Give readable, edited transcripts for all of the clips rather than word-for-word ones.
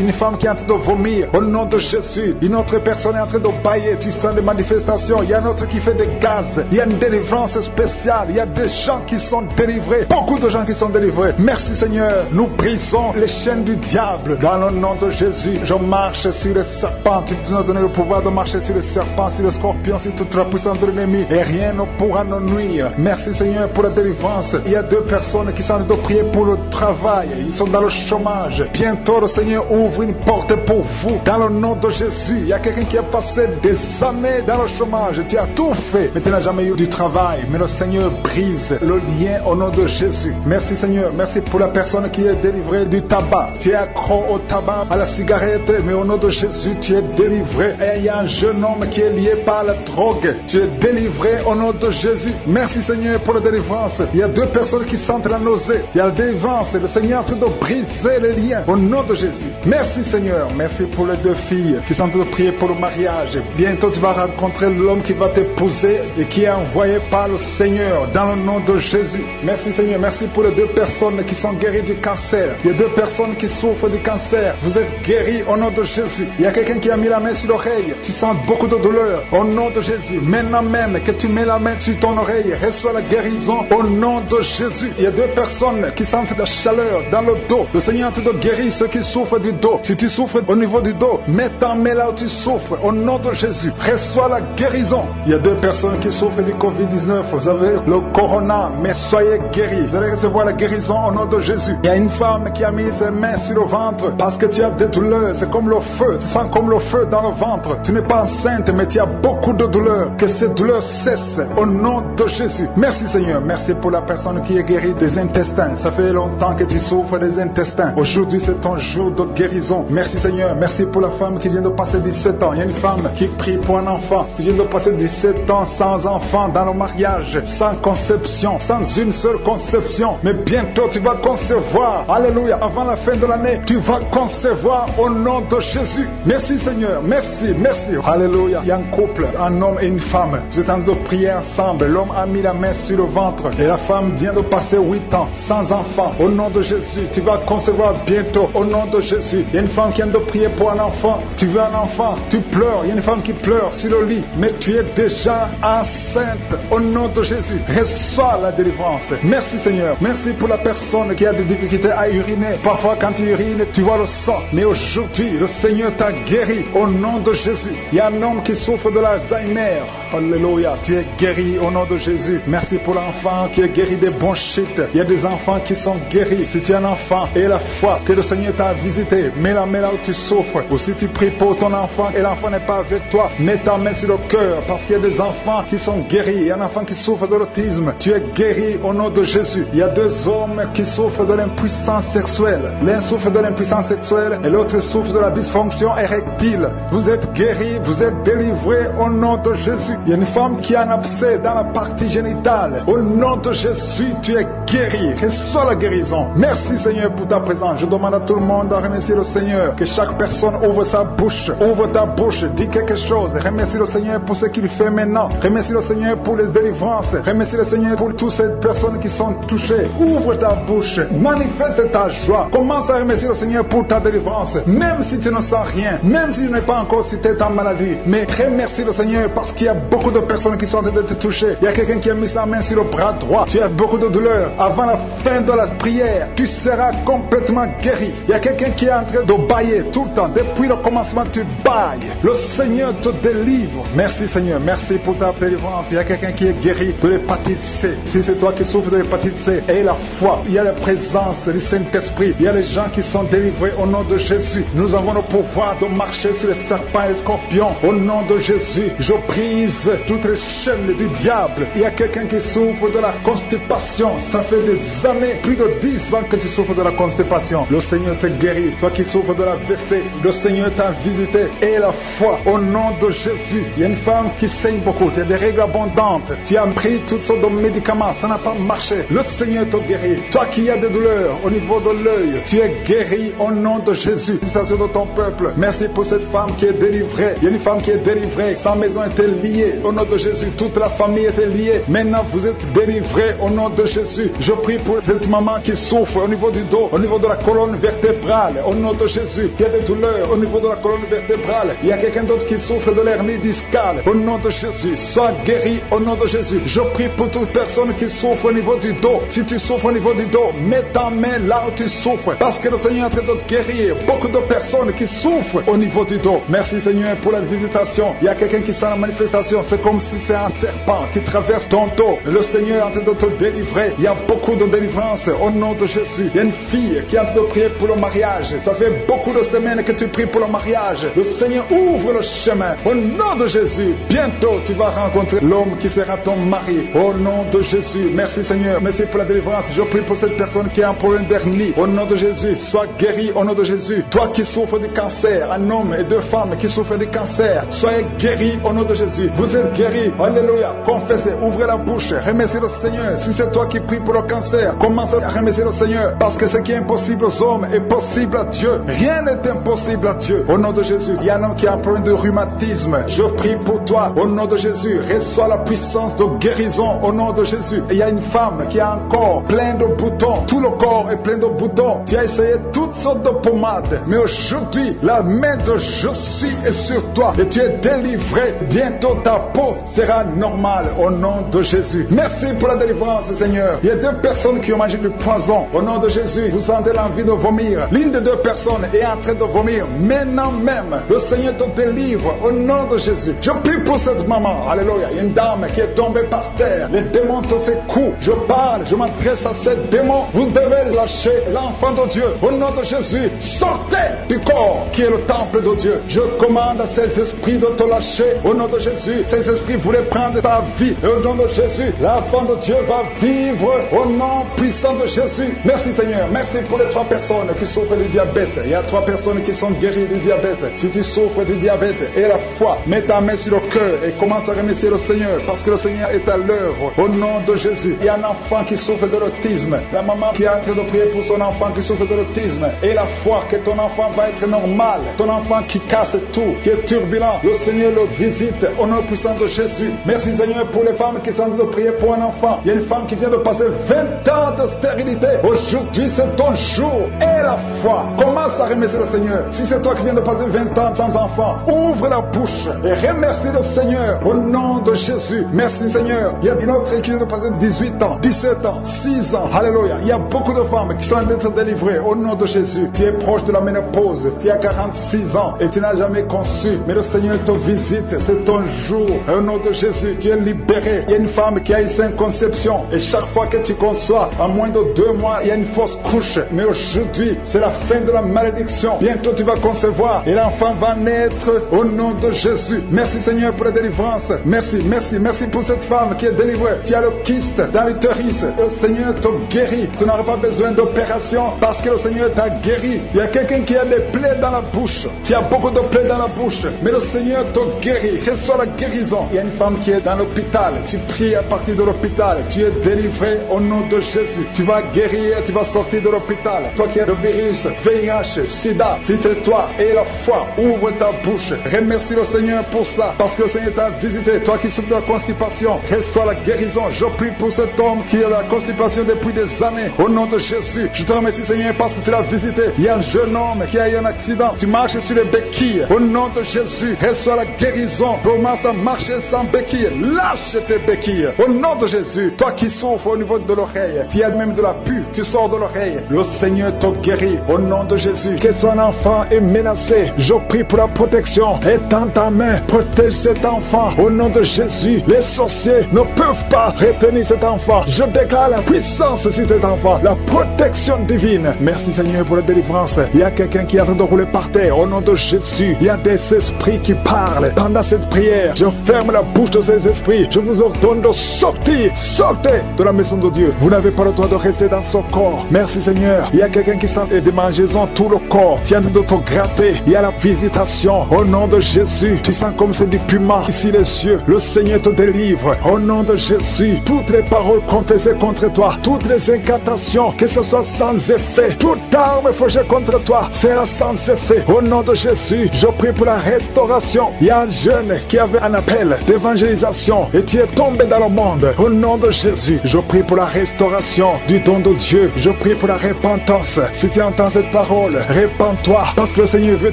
Une femme qui est en train de vomir, au nom de Jésus. Une autre personne est en train de bailler, tu sens des manifestations. Il y a un autre qui fait des gaz. Il y a une délivrance spéciale. Il y a des gens qui sont délivrés. Beaucoup de gens qui sont délivrés. Merci Seigneur. Nous brisons les chaînes du diable. Dans le nom de Jésus, je marche sur les serpents. Tu nous as donné le pouvoir de marcher sur les serpents, sur les scorpions, sur toute la puissance de l'ennemi. Et rien ne pourra nous nuire. Merci Seigneur pour la délivrance. Il y a 2 personnes qui sont en train de prier pour le travail. Ils sont dans le chômage. Bientôt le Seigneur ouvre une porte pour vous. Dans le nom de Jésus, il y a quelqu'un qui a passé des années dans le chômage. Tu as tout fait, mais tu n'as jamais eu du travail. Mais le Seigneur brise le lien au nom de Jésus. Merci Seigneur. Merci pour la personne qui est délivrée du tabac. Tu es accro au tabac, à la cigarette, mais au nom de Jésus, tu es délivré. Et il y a un jeune homme qui est lié par la drogue. Tu es délivré au nom de Jésus. Merci Seigneur pour la délivrance. Il y a 2 personnes qui sentent la nausée. Il y a la délivrance. Le Seigneur est en train de briser les liens au nom de Jésus. Merci Seigneur. Merci pour les 2 filles qui sont en train de prier pour le mariage. Bientôt tu vas rencontrer l'homme qui va t'épouser et qui est envoyé par le Seigneur dans le nom de Jésus. Merci Seigneur. Merci pour les 2 personnes qui sont guéries du cancer. Il y a 2 personnes qui souffrent du cancer. Vous êtes guéris au nom de Jésus. Il y a quelqu'un qui a mis la main sur l'oreille. Tu sens beaucoup de douleur au nom de Jésus. Maintenant même que tu mets la main sur ton oreille, reçois la guérison au nom de Jésus. Il y a 2 personnes qui sentent la chaleur dans le dos. Le Seigneur te guérit ceux qui souffrent du dos. Si tu souffres au niveau du dos, mets ta main là où tu souffres au nom de Jésus. Reçois la guérison. Il y a 2 personnes qui souffrent du Covid-19. Vous avez le corona, mais soyez guéris. Vous allez recevoir la guérison au nom de Jésus. Il y a une femme qui a mis ses mains sur le ventre parce que tu as des douleurs. C'est comme le feu. Tu sens comme le feu dans le ventre. Tu n'es pas enceinte, mais tu as beaucoup de douleurs. Que ces douleurs cessent au nom de Jésus. Merci Seigneur. Merci pour la personne qui est guérie des intestins. Ça fait longtemps que tu souffres des intestins. Aujourd'hui, c'est ton jour de guérison. Merci Seigneur. Merci pour la femme qui vient de passer 17 ans. Il y a une femme qui prie pour un enfant. Tu viens de passer 17 ans sans enfant dans le mariage, sans conception, sans une seule conception. Mais bientôt, tu vas concevoir. Alléluia. Avant la fin de l'année, tu vas concevoir au nom de Jésus. Merci Seigneur. Merci. Merci. Alléluia. Il y a un couple, un homme et une femme. Vous êtes en train de prier ensemble. L'homme a mis la main sur le ventre et la femme vient de passer 8 ans sans enfant. Au nom de Jésus, tu vas concevoir bientôt. Au nom de Jésus. Il y a une femme qui vient de prier pour un enfant. Tu veux un enfant, tu pleures. Il y a une femme qui pleure sur le lit, mais tu es déjà enceinte. Au nom de Jésus, reçois la délivrance. Merci Seigneur. Merci pour la personne qui a des difficultés à uriner. Parfois quand tu urines, tu vois le sang. Mais aujourd'hui, le Seigneur t'a guéri. Au nom de Jésus. Il y a un homme qui souffre de l'Alzheimer. Alléluia. Tu es guéri au nom de Jésus. Merci pour l'enfant qui est guéri des bronchites. Il y a des enfants qui sont guéris. Si tu es un enfant et la foi que le Seigneur t'a visité, mets la main là où tu souffres. Ou si tu pries pour ton enfant et l'enfant n'est pas avec toi, mets ta main sur le cœur parce qu'il y a des enfants qui sont guéris. Il y a un enfant qui souffre de l'autisme. Tu es guéri au nom de Jésus. Il y a 2 hommes qui souffrent de l'impuissance sexuelle. L'un souffre de l'impuissance sexuelle et l'autre souffre de la dysfonction érectile. Vous êtes guéris, vous êtes délivrés au nom de Jésus. Il y a une femme qui a un abcès dans la partie génitale. Au nom de Jésus, tu es guéri. Reçois la guérison. Merci Seigneur pour ta présence. Je demande à tout le monde de remercier le Seigneur. Que chaque personne ouvre sa bouche. Ouvre ta bouche. Dis quelque chose. Remercie le Seigneur pour ce qu'il fait maintenant. Remercie le Seigneur pour les délivrances. Remercie le Seigneur pour toutes ces personnes qui sont touchées. Ouvre ta bouche. Manifeste ta joie. Commence à remercier le Seigneur pour ta délivrance. Même si tu ne sens rien. Même si tu n'es pas encore cité ta maladie. Mais remercie le Seigneur parce qu'il y a beaucoup de personnes qui sont en train de te toucher. Il y a quelqu'un qui a mis sa main sur le bras droit. Tu as beaucoup de douleur. Avant la fin de la prière, tu seras complètement guéri. Il y a quelqu'un qui est en train de bailler tout le temps. Depuis le commencement, tu bailles. Le Seigneur te délivre. Merci Seigneur. Merci pour ta délivrance. Il y a quelqu'un qui est guéri de l'hépatite C. Si c'est toi qui souffres de l'hépatite C, aie la foi. Il y a la présence du Saint-Esprit. Il y a les gens qui sont délivrés au nom de Jésus. Nous avons le pouvoir de marcher sur les serpents et les scorpions. Au nom de Jésus, je brise toutes les chaînes du diable. Il y a quelqu'un qui souffre de la constipation. Ça fait des années, plus de 10 ans que tu souffres de la constipation. Le Seigneur te guérit. Toi qui souffres de la WC, le Seigneur t'a visité. Et la foi au nom de Jésus. Il y a une femme qui saigne beaucoup. Tu as des règles abondantes. Tu as pris toutes sortes de médicaments. Ça n'a pas marché. Le Seigneur te guérit. Toi qui as des douleurs au niveau de l'œil, tu es guéri au nom de Jésus. Félicitations de ton peuple. Merci pour cette femme qui est délivrée. Il y a une femme qui est délivrée. Sa maison était liée au nom de Jésus. Toute la famille était liée. Maintenant, vous êtes délivrés au nom de Jésus. Je prie pour cette maman qui souffre au niveau du dos, au niveau de la colonne vertébrale. Au nom de Jésus, qui a des douleurs au niveau de la colonne vertébrale. Il y a quelqu'un d'autre qui souffre de l'hernie discale. Au nom de Jésus, sois guéri au nom de Jésus. Je prie pour toute personne qui souffre au niveau du dos. Si tu souffres au niveau du dos, mets ta main là où tu souffres. Parce que le Seigneur est en train de guérir beaucoup de personnes qui souffrent au niveau du dos. Merci Seigneur pour la visitation. Il y a quelqu'un qui sent la manifestation. C'est comme si c'est un serpent qui traverse ton dos. Le Seigneur est en train de te délivrer. Il y a beaucoup de délivrance au nom de Jésus. Il y a une fille qui est en train de prier pour le mariage. Ça fait beaucoup de semaines que tu pries pour le mariage. Le Seigneur ouvre le chemin. Au nom de Jésus, bientôt tu vas rencontrer l'homme qui sera ton mari. Au nom de Jésus, merci Seigneur. Merci pour la délivrance. Je prie pour cette personne qui a un problème d'hernie. Au nom de Jésus, sois guéri au nom de Jésus. Toi qui souffres du cancer, un homme et deux femmes qui souffrent du cancer, soyez guéris au nom de Jésus. Vous êtes guéris. Alléluia. Confessez, ouvrez la bouche, remerciez le Seigneur. Si c'est toi qui pries pour le cancer, commence à remercier le Seigneur. Parce que ce qui est impossible aux hommes est possible à Dieu. Rien n'est impossible à Dieu. Au nom de Jésus, il y a un homme qui a un problème de rhumatisme. Je prie pour toi. Au nom de Jésus, reçois la puissance de guérison. Au nom de Jésus. Il y a une femme qui a un corps plein de boutons. Tout le corps est plein de boutons. Tu as essayé toutes sortes de pommades. Mais aujourd'hui, la main de je suis est sur toi. Et tu es délivré. Bientôt ta peau sera normale. Au nom de Jésus. Merci pour la délivrance, Seigneur. Il y a deux personnes qui ont mangé du poison. Au nom de Jésus, vous sentez l'envie de vomir. L'une des deux personnes est en train de vomir. Maintenant même, le Seigneur te délivre. Au nom de Jésus. Je prie pour cette maman. Alléluia. Il y a une dame qui est tombée par terre. Les démons te secouent. Je parle, je m'adresse à ces démons. Vous devez lâcher l'enfant de Dieu. Au nom de Jésus, sortez du corps qui est le temple de Dieu. Je commande à ces esprits de te lâcher. Au nom de Jésus, ces esprits voulaient prendre ta vie. Et au nom de Jésus, l'enfant de Dieu va vivre au nom puissant de Jésus. Merci Seigneur. Merci pour les 3 personnes qui souffrent du diabète. Il y a 3 personnes qui sont guéries du diabète. Si tu souffres du diabète et la foi, mets ta main sur le cœur et commence à remercier le Seigneur parce que le Seigneur est à l'œuvre. Au nom de Jésus, il y a un enfant qui souffre de l'autisme. La maman qui est en train de prier pour son enfant qui souffre de l'autisme et la foi que ton enfant va être normal. Ton enfant qui casse tout, qui est turbulent, le Seigneur le visite au nom puissant de Jésus. Merci Seigneur pour les femmes qui sont en train de prier pour un enfant. Il y a une femme qui vient de passer 20 ans de stérilité. Aujourd'hui c'est ton jour et la foi. Commence à remercier le Seigneur. Si c'est toi qui viens de passer 20 ans sans enfant, ouvre la bouche et remercie le Seigneur au nom de Jésus. Merci Seigneur. Il y a une autre qui vient de passer 18 ans, 17 ans, 6 ans. Alléluia. Il y a beaucoup de femmes qui sont en train d'être délivrées au nom de Jésus. Tu es proche de la ménopause. Tu as 46 ans et tu n'as jamais conçu. Mais le Seigneur te visite. C'est ton jour. Au nom de Jésus, tu es libéré. Il y a une femme qui a une sainte conception. Et chaque fois que tu conçois, en moins de 2 mois, il y a une fausse couche. Mais aujourd'hui, c'est la fin de la malédiction. Bientôt tu vas concevoir et l'enfant va naître au nom de Jésus. Merci Seigneur pour la délivrance. Merci, merci, merci pour cette femme qui est délivrée. Tu as le kyste dans l'utérus. Le Seigneur te guérit. Tu n'auras pas besoin d'opération parce que le Seigneur t'a guéri. Il y a quelqu'un qui a des plaies dans la bouche. Tu as beaucoup de plaies dans la bouche. Mais le Seigneur te guérit. Reçois la guérison. Il y a une femme qui est dans l'hôpital. Tu pries à partir de l'hôpital. Tu es délivré au nom de Jésus. Tu vas guérir. Tu vas sortir de l'hôpital. Toi qui as le virus, VIH, SIDA, si c'est toi et la foi, ouvre ta bouche. Remercie le Seigneur pour ça. Parce que le Seigneur t'a visité. Toi qui souffres de la constipation, reçois la guérison. Je prie pour cet homme qui a la constipation depuis des années. Au nom de Jésus, je te remercie Seigneur parce que tu l'as visité. Il y a un jeune homme qui a eu un accident. Tu marches sur les béquilles. Au nom de Jésus, reçois la guérison. Commence à marcher sans béquilles. Lâche tes béquilles. Au nom de Jésus, toi qui souffres au niveau de l'oreille, tu as même de la pus qui sort de l'oreille. Le Seigneur te guérit. Au nom de Jésus. Que son enfant est menacé. Je prie pour la protection. Étends ta main. Protège cet enfant. Au nom de Jésus, les sorciers ne peuvent pas retenir cet enfant. Je déclare la puissance sur cet enfant. La protection divine. Merci Seigneur pour la délivrance. Il y a quelqu'un qui est en train de rouler par terre. Au nom de Jésus, il y a des esprits qui parlent. Pendant cette prière, je ferme la bouche de ces esprits. Je vous ordonne de sortir. Sortez de la maison de Dieu. Vous n'avez pas le droit de rester dans son corps. Merci Seigneur. Il y a quelqu'un qui sent des démangeaisons tout le corps. Tu es en train de te gratter. Il y a la visitation. Au nom de Jésus, tu sens comme c'est du piment ici les yeux. Le Seigneur te délivre. Au nom de Jésus, toutes les paroles confessées contre toi, toutes les incantations, que ce soit sans effet, toute arme forgée contre toi sera sans effet. Au nom de Jésus, je prie pour la restauration. Il y a un jeune qui avait un appel d'évangélisation et tu es tombé dans le monde. Au nom de Jésus, je prie pour la la restauration du don de Dieu. Je prie pour la repentance. Si tu entends cette parole, répands-toi parce que le Seigneur veut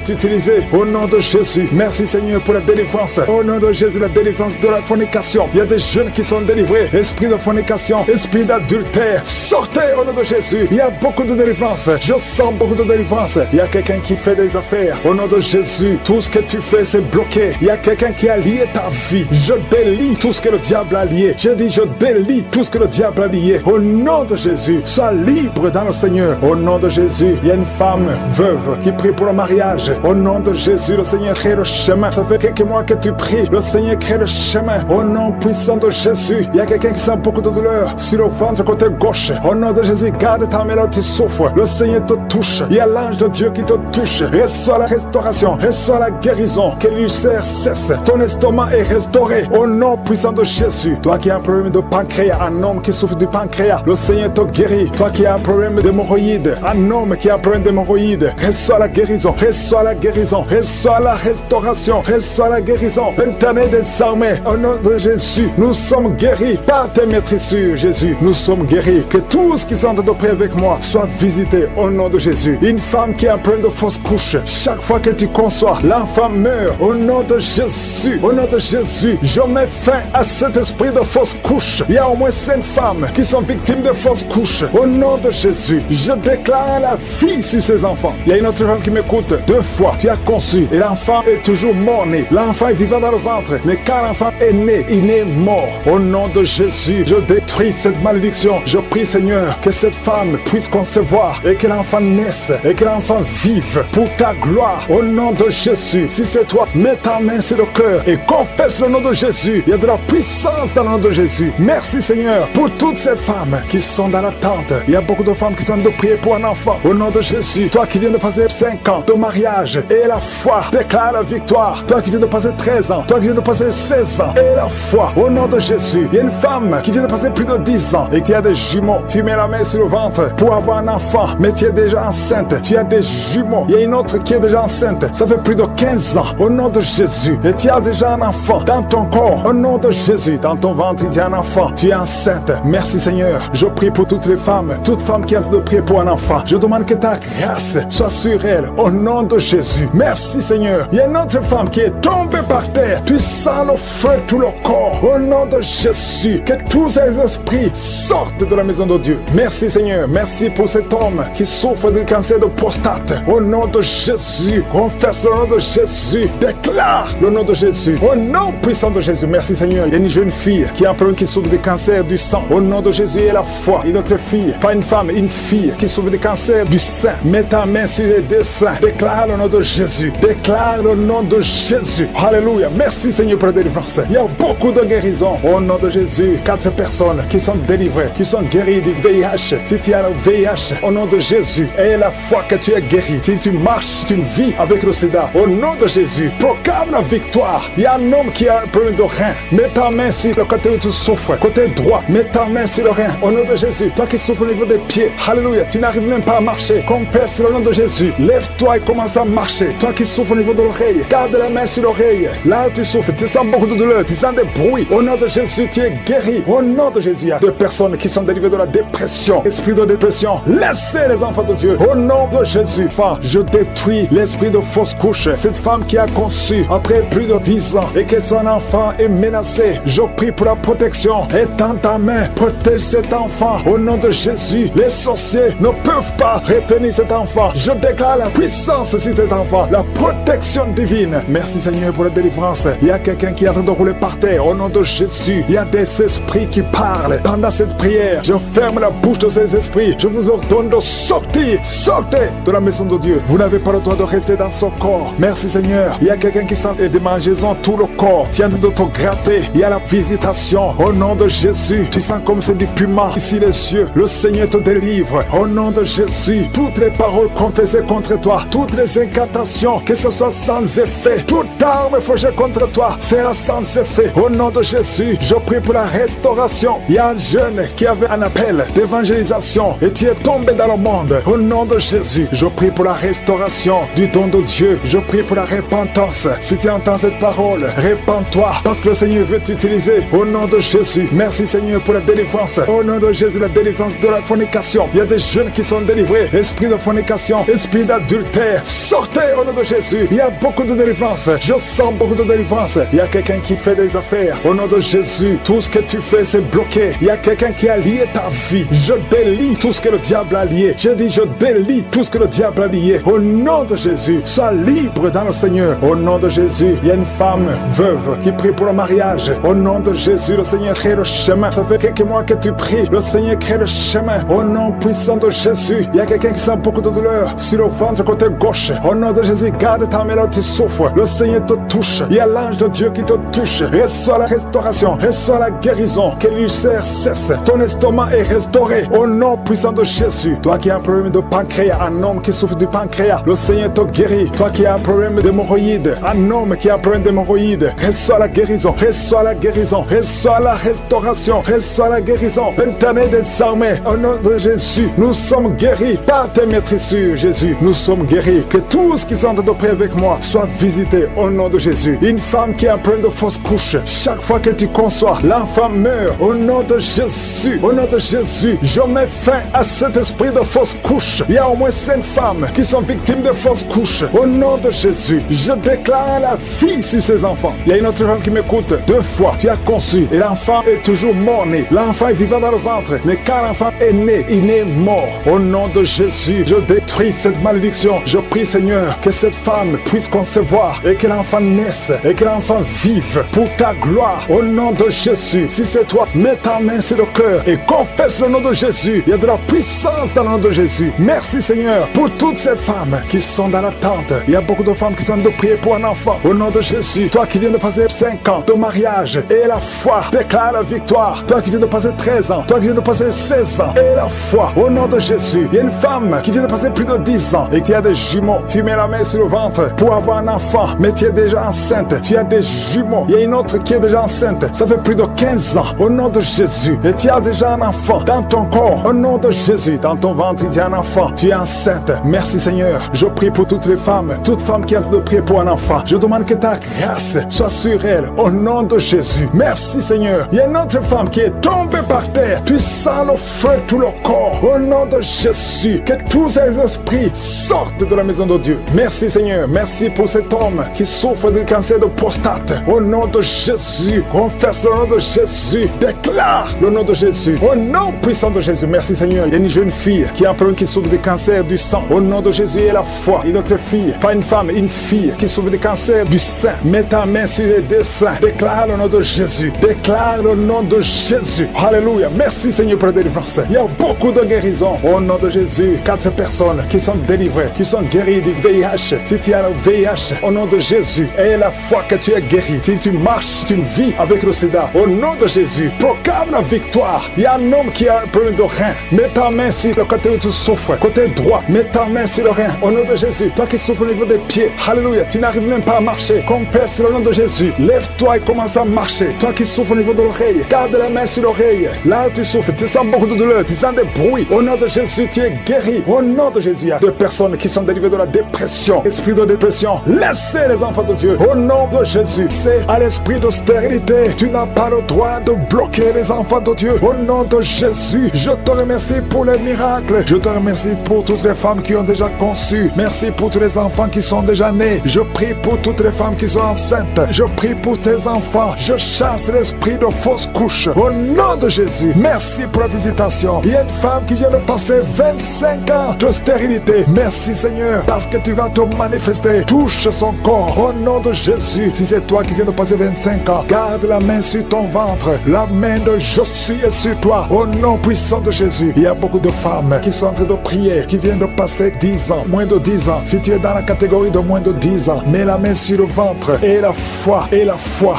t'utiliser. Au nom de Jésus, merci Seigneur pour la délivrance. Au nom de Jésus, la délivrance de la fornication. Il y a des jeunes qui sont délivrés. Esprit de fornication, esprit d'adultère, sortez au nom de Jésus. Il y a beaucoup de délivrance. Je sens beaucoup de délivrance. Il y a quelqu'un qui fait des affaires. Au nom de Jésus, tout ce que tu fais, c'est bloqué. Il y a quelqu'un qui a lié ta vie. Je délie tout ce que le diable a lié. Je dis, je délie tout ce que le diable a lié. Au nom de Jésus, sois libre dans le Seigneur. Au nom de Jésus, il y a une femme veuve qui prie pour le mariage. Au nom de Jésus, le Seigneur crée le chemin. Ça fait quelques mois que tu pries. Le Seigneur crée le chemin. Au nom puissant de Jésus, il y a quelqu'un qui sent beaucoup de douleur sur le ventre côté gauche. Au nom de Jésus, garde ta main là où tu souffres. Le Seigneur te touche. Il y a l'ange de Dieu qui te touche. Reçois la restauration. Reçois la guérison. Que l'ulcère cesse. Ton estomac est restauré. Au nom puissant de Jésus. Toi qui as un problème de pancréas, un homme qui souffre du pancréas, le Seigneur te guérit. Toi qui as un problème d'hémorroïdes, un homme qui a un problème d'hémorroïdes, reçois la guérison. Reçois la guérison. Reçois la restauration. Reçois la guérison. Éternel des armées, au nom de Jésus, nous sommes guéris par tes maîtrisures, Jésus. Nous sommes guéris. Que tous qui sont de près avec moi soient visités au nom de Jésus. Une femme qui a un problème de fausse couche, chaque fois que tu conçois, l'enfant meurt. Au nom de Jésus, au nom de Jésus, je mets fin à cet esprit de fausse couche. Il y a au moins 5 femmes qui sont victimes de fausses couches. Au nom de Jésus, je déclare la vie sur ces enfants. Il y a une autre femme qui m'écoute. 2 fois, tu as conçu et l'enfant est toujours mort-né. L'enfant est vivant dans le ventre, mais quand l'enfant est né, il est mort. Au nom de Jésus, je détruis cette malédiction. Je prie, Seigneur, que cette femme puisse concevoir et que l'enfant naisse et que l'enfant vive pour ta gloire. Au nom de Jésus, si c'est toi, mets ta main sur le cœur et confesse le nom de Jésus. Il y a de la puissance dans le nom de Jésus. Merci, Seigneur, pour toutes ces femmes qui sont dans l'attente. Il y a beaucoup de femmes qui sont de prier pour un enfant. Au nom de Jésus, toi qui viens de passer 5 ans de mariage et la foi déclare la victoire. Toi qui viens de passer 13 ans, toi qui viens de passer 16 ans et la foi. Au nom de Jésus, il y a une femme qui vient de passer plus de 10 ans et qui a des jumeaux. Tu mets la main sur le ventre pour avoir un enfant, mais tu es déjà enceinte. Tu as des jumeaux. Il y a une autre qui est déjà enceinte. Ça fait plus de 15 ans. Au nom de Jésus. Et tu as déjà un enfant dans ton corps. Au nom de Jésus. Dans ton ventre, tu as un enfant. Tu es enceinte. Merci Seigneur. Je prie pour toutes les femmes. Toute femme qui a de prier pour un enfant. Je demande que ta grâce soit sur elle. Au nom de Jésus. Merci Seigneur. Il y a une autre femme qui est tombée par terre. Tu sens le feu tout le corps. Au nom de Jésus. Que tous ces esprits sortent de la maison de Dieu. Merci Seigneur. Merci pour cet homme qui souffre du cancer de prostate. Au nom de Jésus. Confesse le nom de Jésus. Déclare le nom de Jésus. Au nom puissant de Jésus. Merci Seigneur. Il y a une jeune fille qui a un problème qui souffre du cancer du sang. Au nom de Jésus et la foi. Une autre fille, pas une femme, une fille qui souffre du cancer du sein. Mets ta main sur les 2 seins. Déclare le nom de Jésus. Déclare le nom de Jésus. Alléluia. Merci Seigneur pour la délivrance. Il y a beaucoup de guérisons. Au nom de Jésus, 4 personnes qui sont délivrées, qui sont guéries du VIH. Si tu as le VIH, au nom de Jésus, et la foi que tu es guéri. Si tu marches, tu vis avec le sida. Au nom de Jésus, proclame la victoire. Il y a un homme qui a un problème de rein. Mets ta main sur le côté où tu souffres. Côté droit, mets ta main sur le rein. Au nom de Jésus, toi qui souffres au niveau des pieds. Alléluia. Tu n'arrives même pas à marcher. Confesse le nom de Jésus. Lève-toi et commence à marcher. Toi qui souffres au niveau de l'oreille, garde la main sur l'oreille. Là où tu souffres, tu sens beaucoup de douleur, tu sens des bruits. Au nom de Jésus, tu es guéri. Au nom de Jésus, il y a 2 personnes qui sont délivrées de la dépression. Esprit de dépression, laissez les enfants de Dieu. Au nom de Jésus, enfin, je détruis l'esprit de fausse couche. Cette femme qui a conçu après plus de 10 ans et que son enfant est menacé, je prie pour la protection. Étends ta main, protège cet enfant. Au nom de Jésus, les sorciers ne peuvent pas retenir cet enfant. Je déclare la puissance sur tes enfants, la protection divine. Merci Seigneur pour la délivrance. Il y a quelqu'un qui est en train de rouler par terre. Au nom de Jésus, il y a des esprits qui parlent. Pendant cette prière, je ferme la bouche de ces esprits. Je vous ordonne de sortir. Sortez de la maison de Dieu. Vous n'avez pas le droit de rester dans son corps. Merci Seigneur. Il y a quelqu'un qui sent des démangeaisons tout le corps. Tiens de te gratter. Il y a la visitation. Au nom de Jésus, tu sens comme c'est du piment ici les yeux. Le Seigneur te délivre. Au nom de Jésus, toutes les paroles confessées contre toi, toutes les incantations, que ce soit sans effet, toute arme forgée contre toi sera sans effet. Au nom de Jésus, je prie pour la restauration. Il y a un jeune qui avait un appel d'évangélisation et tu es tombé dans le monde. Au nom de Jésus, je prie pour la restauration du don de Dieu. Je prie pour la repentance. Si tu entends cette parole, répands-toi parce que le Seigneur veut t'utiliser. Au nom de Jésus, merci Seigneur pour la délivrance. délivrance. Au nom de Jésus, la délivrance de la fornication. Il y a des jeunes qui sont délivrés. Esprit de fornication, esprit d'adultère, sortez au nom de Jésus. Il y a beaucoup de délivrance. Je sens beaucoup de délivrance. Il y a quelqu'un qui fait des affaires. Au nom de Jésus, tout ce que tu fais, c'est bloqué. Il y a quelqu'un qui a lié ta vie. Je délie tout ce que le diable a lié. Je dis, je délie tout ce que le diable a lié. Au nom de Jésus, sois libre dans le Seigneur. Au nom de Jésus, il y a une femme veuve qui prie pour le mariage. Au nom de Jésus, le Seigneur crée le chemin. Ça fait quelques mois que tu pries. Le Seigneur crée le chemin. Au nom puissant de Jésus, il y a quelqu'un qui sent beaucoup de douleur sur le ventre côté gauche. Au nom de Jésus, garde ta main là où tu souffres. Le Seigneur te touche. Il y a l'ange de Dieu qui te touche. Reçois la restauration. Reçois la guérison. Que l'ulcère cesse. Ton estomac est restauré. Au nom puissant de Jésus. Toi qui as un problème de pancréas, un homme qui souffre du pancréas, le Seigneur te guérit. Toi qui as un problème d'hémorroïdes, un homme qui a un problème d'hémorroïdes, reçois la guérison. Reçois la guérison. Reçois la restauration. Reçois la guérison. Éternel des armées, au nom de Jésus, nous sommes guéris par tes maîtrisures, Jésus. Nous sommes guéris. Que tous qui sont de près avec moi soient visités au nom de Jésus. Une femme qui a un problème de fausse couche, chaque fois que tu conçois, l'enfant meurt. Au nom de Jésus, au nom de Jésus, je mets fin à cet esprit de fausse couche. Il y a au moins 5 femmes qui sont victimes de fausses couches. Au nom de Jésus, je déclare la vie sur ces enfants. Il y a une autre femme qui m'écoute. 2 fois, tu as conçu et l'enfant est toujours mort-né. L'enfant est vivant dans le ventre, mais quand l'enfant est né, il est mort. Au nom de Jésus, je détruis cette malédiction. Je prie, Seigneur, que cette femme puisse concevoir et que l'enfant naisse et que l'enfant vive pour ta gloire. Au nom de Jésus, si c'est toi, mets ta main sur le cœur et confesse le nom de Jésus. Il y a de la puissance dans le nom de Jésus. Merci, Seigneur, pour toutes ces femmes qui sont dans l'attente. Il y a beaucoup de femmes qui sont de prier pour un enfant. Au nom de Jésus, toi qui viens de passer 5 ans de mariage et la foi déclare la victoire. Toi qui viens de passer 13 ans, toi qui viens de passer 16 ans et la foi. Au nom de Jésus, il y a une femme qui vient de passer plus de 10 ans et qui a des jumeaux. Tu mets la main sur le ventre pour avoir un enfant, mais tu es déjà enceinte. Tu as des jumeaux. Il y a une autre qui est déjà enceinte. Ça fait plus de 15 ans. Au nom de Jésus. Et tu as déjà un enfant dans ton corps. Au nom de Jésus. Dans ton ventre, tu as un enfant. Tu es enceinte. Merci Seigneur. Je prie pour toutes les femmes. Toute femme qui a de prier pour un enfant. Je demande que ta grâce soit sur elle. Au nom de Jésus. Merci Seigneur. Il y a une autre femme qui est tombée par terre. Tu sens le feu tout le corps. Au nom de Jésus. Que tous ces esprits sortent de la maison de Dieu. Merci Seigneur. Merci pour cet homme qui souffre du cancer de prostate. Au nom de Jésus. Confesse le nom de Jésus. Déclare le nom de Jésus. Au nom puissant de Jésus. Merci Seigneur. Il y a une jeune fille qui a un problème qui souffre du cancer du sang. Au nom de Jésus et la foi. Une autre fille, pas une femme, une fille qui souffre du cancer du sein. Mets ta main sur les 2 seins. Déclare le nom de Jésus. Déclare le nom de Jésus. Alléluia. Merci Seigneur pour la délivrance. Il y a beaucoup de guérisons. Au nom de Jésus, 4 personnes qui sont délivrées, qui sont guéries du VIH. Si tu as le VIH, au nom de Jésus, et la foi que tu es guéri. Si tu marches, tu vis avec le sida. Au nom de Jésus, proclame la victoire. Il y a un homme qui a un problème de rein. Mets ta main sur le côté où tu souffres. Côté droit, mets ta main sur le rein. Au nom de Jésus, toi qui souffres au niveau des pieds. Alléluia. Tu n'arrives même pas à marcher. Confesse le nom de Jésus. Lève-toi et commence à marcher. Toi qui souffres au niveau de l'oreille, garde la main sur l'oreille. Là où tu souffres, tu sens beaucoup de douleur, tu sens des bruits. Au nom de Jésus, tu es guéri. Au nom de Jésus, il y a 2 personnes qui sont délivrées de la dépression. Esprit de dépression, laissez les enfants de Dieu. Au nom de Jésus, c'est à l'esprit de stérilité. Tu n'as pas le droit de bloquer les enfants de Dieu. Au nom de Jésus, je te remercie pour les miracles. Je te remercie pour toutes les femmes qui ont déjà conçu. Merci pour tous les enfants qui sont déjà nés. Je prie pour toutes les femmes qui sont enceintes. Je prie pour tes enfants. Je chasse l'esprit de fausse couche. Au nom de Jésus, merci pour la visitation. Il y a une femme qui vient de passer 25 ans de stérilité. Merci Seigneur, parce que tu vas te manifester. Touche son corps. Au nom de Jésus, si c'est toi qui viens de passer 25 ans, garde la main sur ton ventre. La main de Jésus est sur toi. Au nom puissant de Jésus, il y a beaucoup de femmes qui sont en train de prier, qui viennent de passer 10 ans, moins de 10 ans. Si tu es dans la catégorie de moins de 10 ans, mets la main sur le ventre et la foi,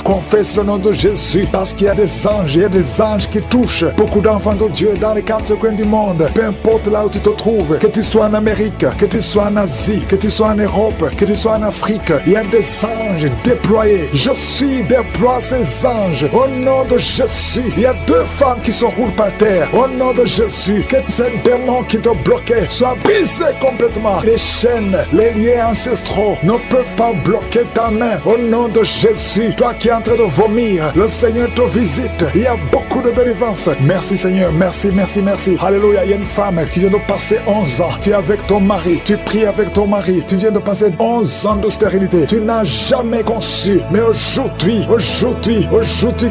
confesse le nom de Jésus, parce qu'il y a des anges, il y a des anges qui touchent beaucoup d'enfants de Dieu dans les 4 coins du monde. Peu importe là où tu te trouves, que tu sois en Amérique, que tu sois en Asie, que tu sois en Europe, que tu sois en Afrique, il y a des anges déployés. Je suis déploie ces anges au nom de Jésus. Il y a 2 femmes qui se roulent par terre au nom de Jésus. Que ces démons qui te bloquaient soient brisés complètement. Les chaînes, les liens ancestraux ne peuvent pas bloquer ta main au nom de Jésus. Toi qui es en train de vomir, le Seigneur te visite. Il y a beaucoup de délivrance. Merci Seigneur, merci, merci, merci. Alléluia, il y a une femme qui vient de passer 11 ans. Tu es avec ton mari, tu pries avec ton mari. Tu viens de passer 11 ans de stérilité. Tu n'as jamais conçu. Mais aujourd'hui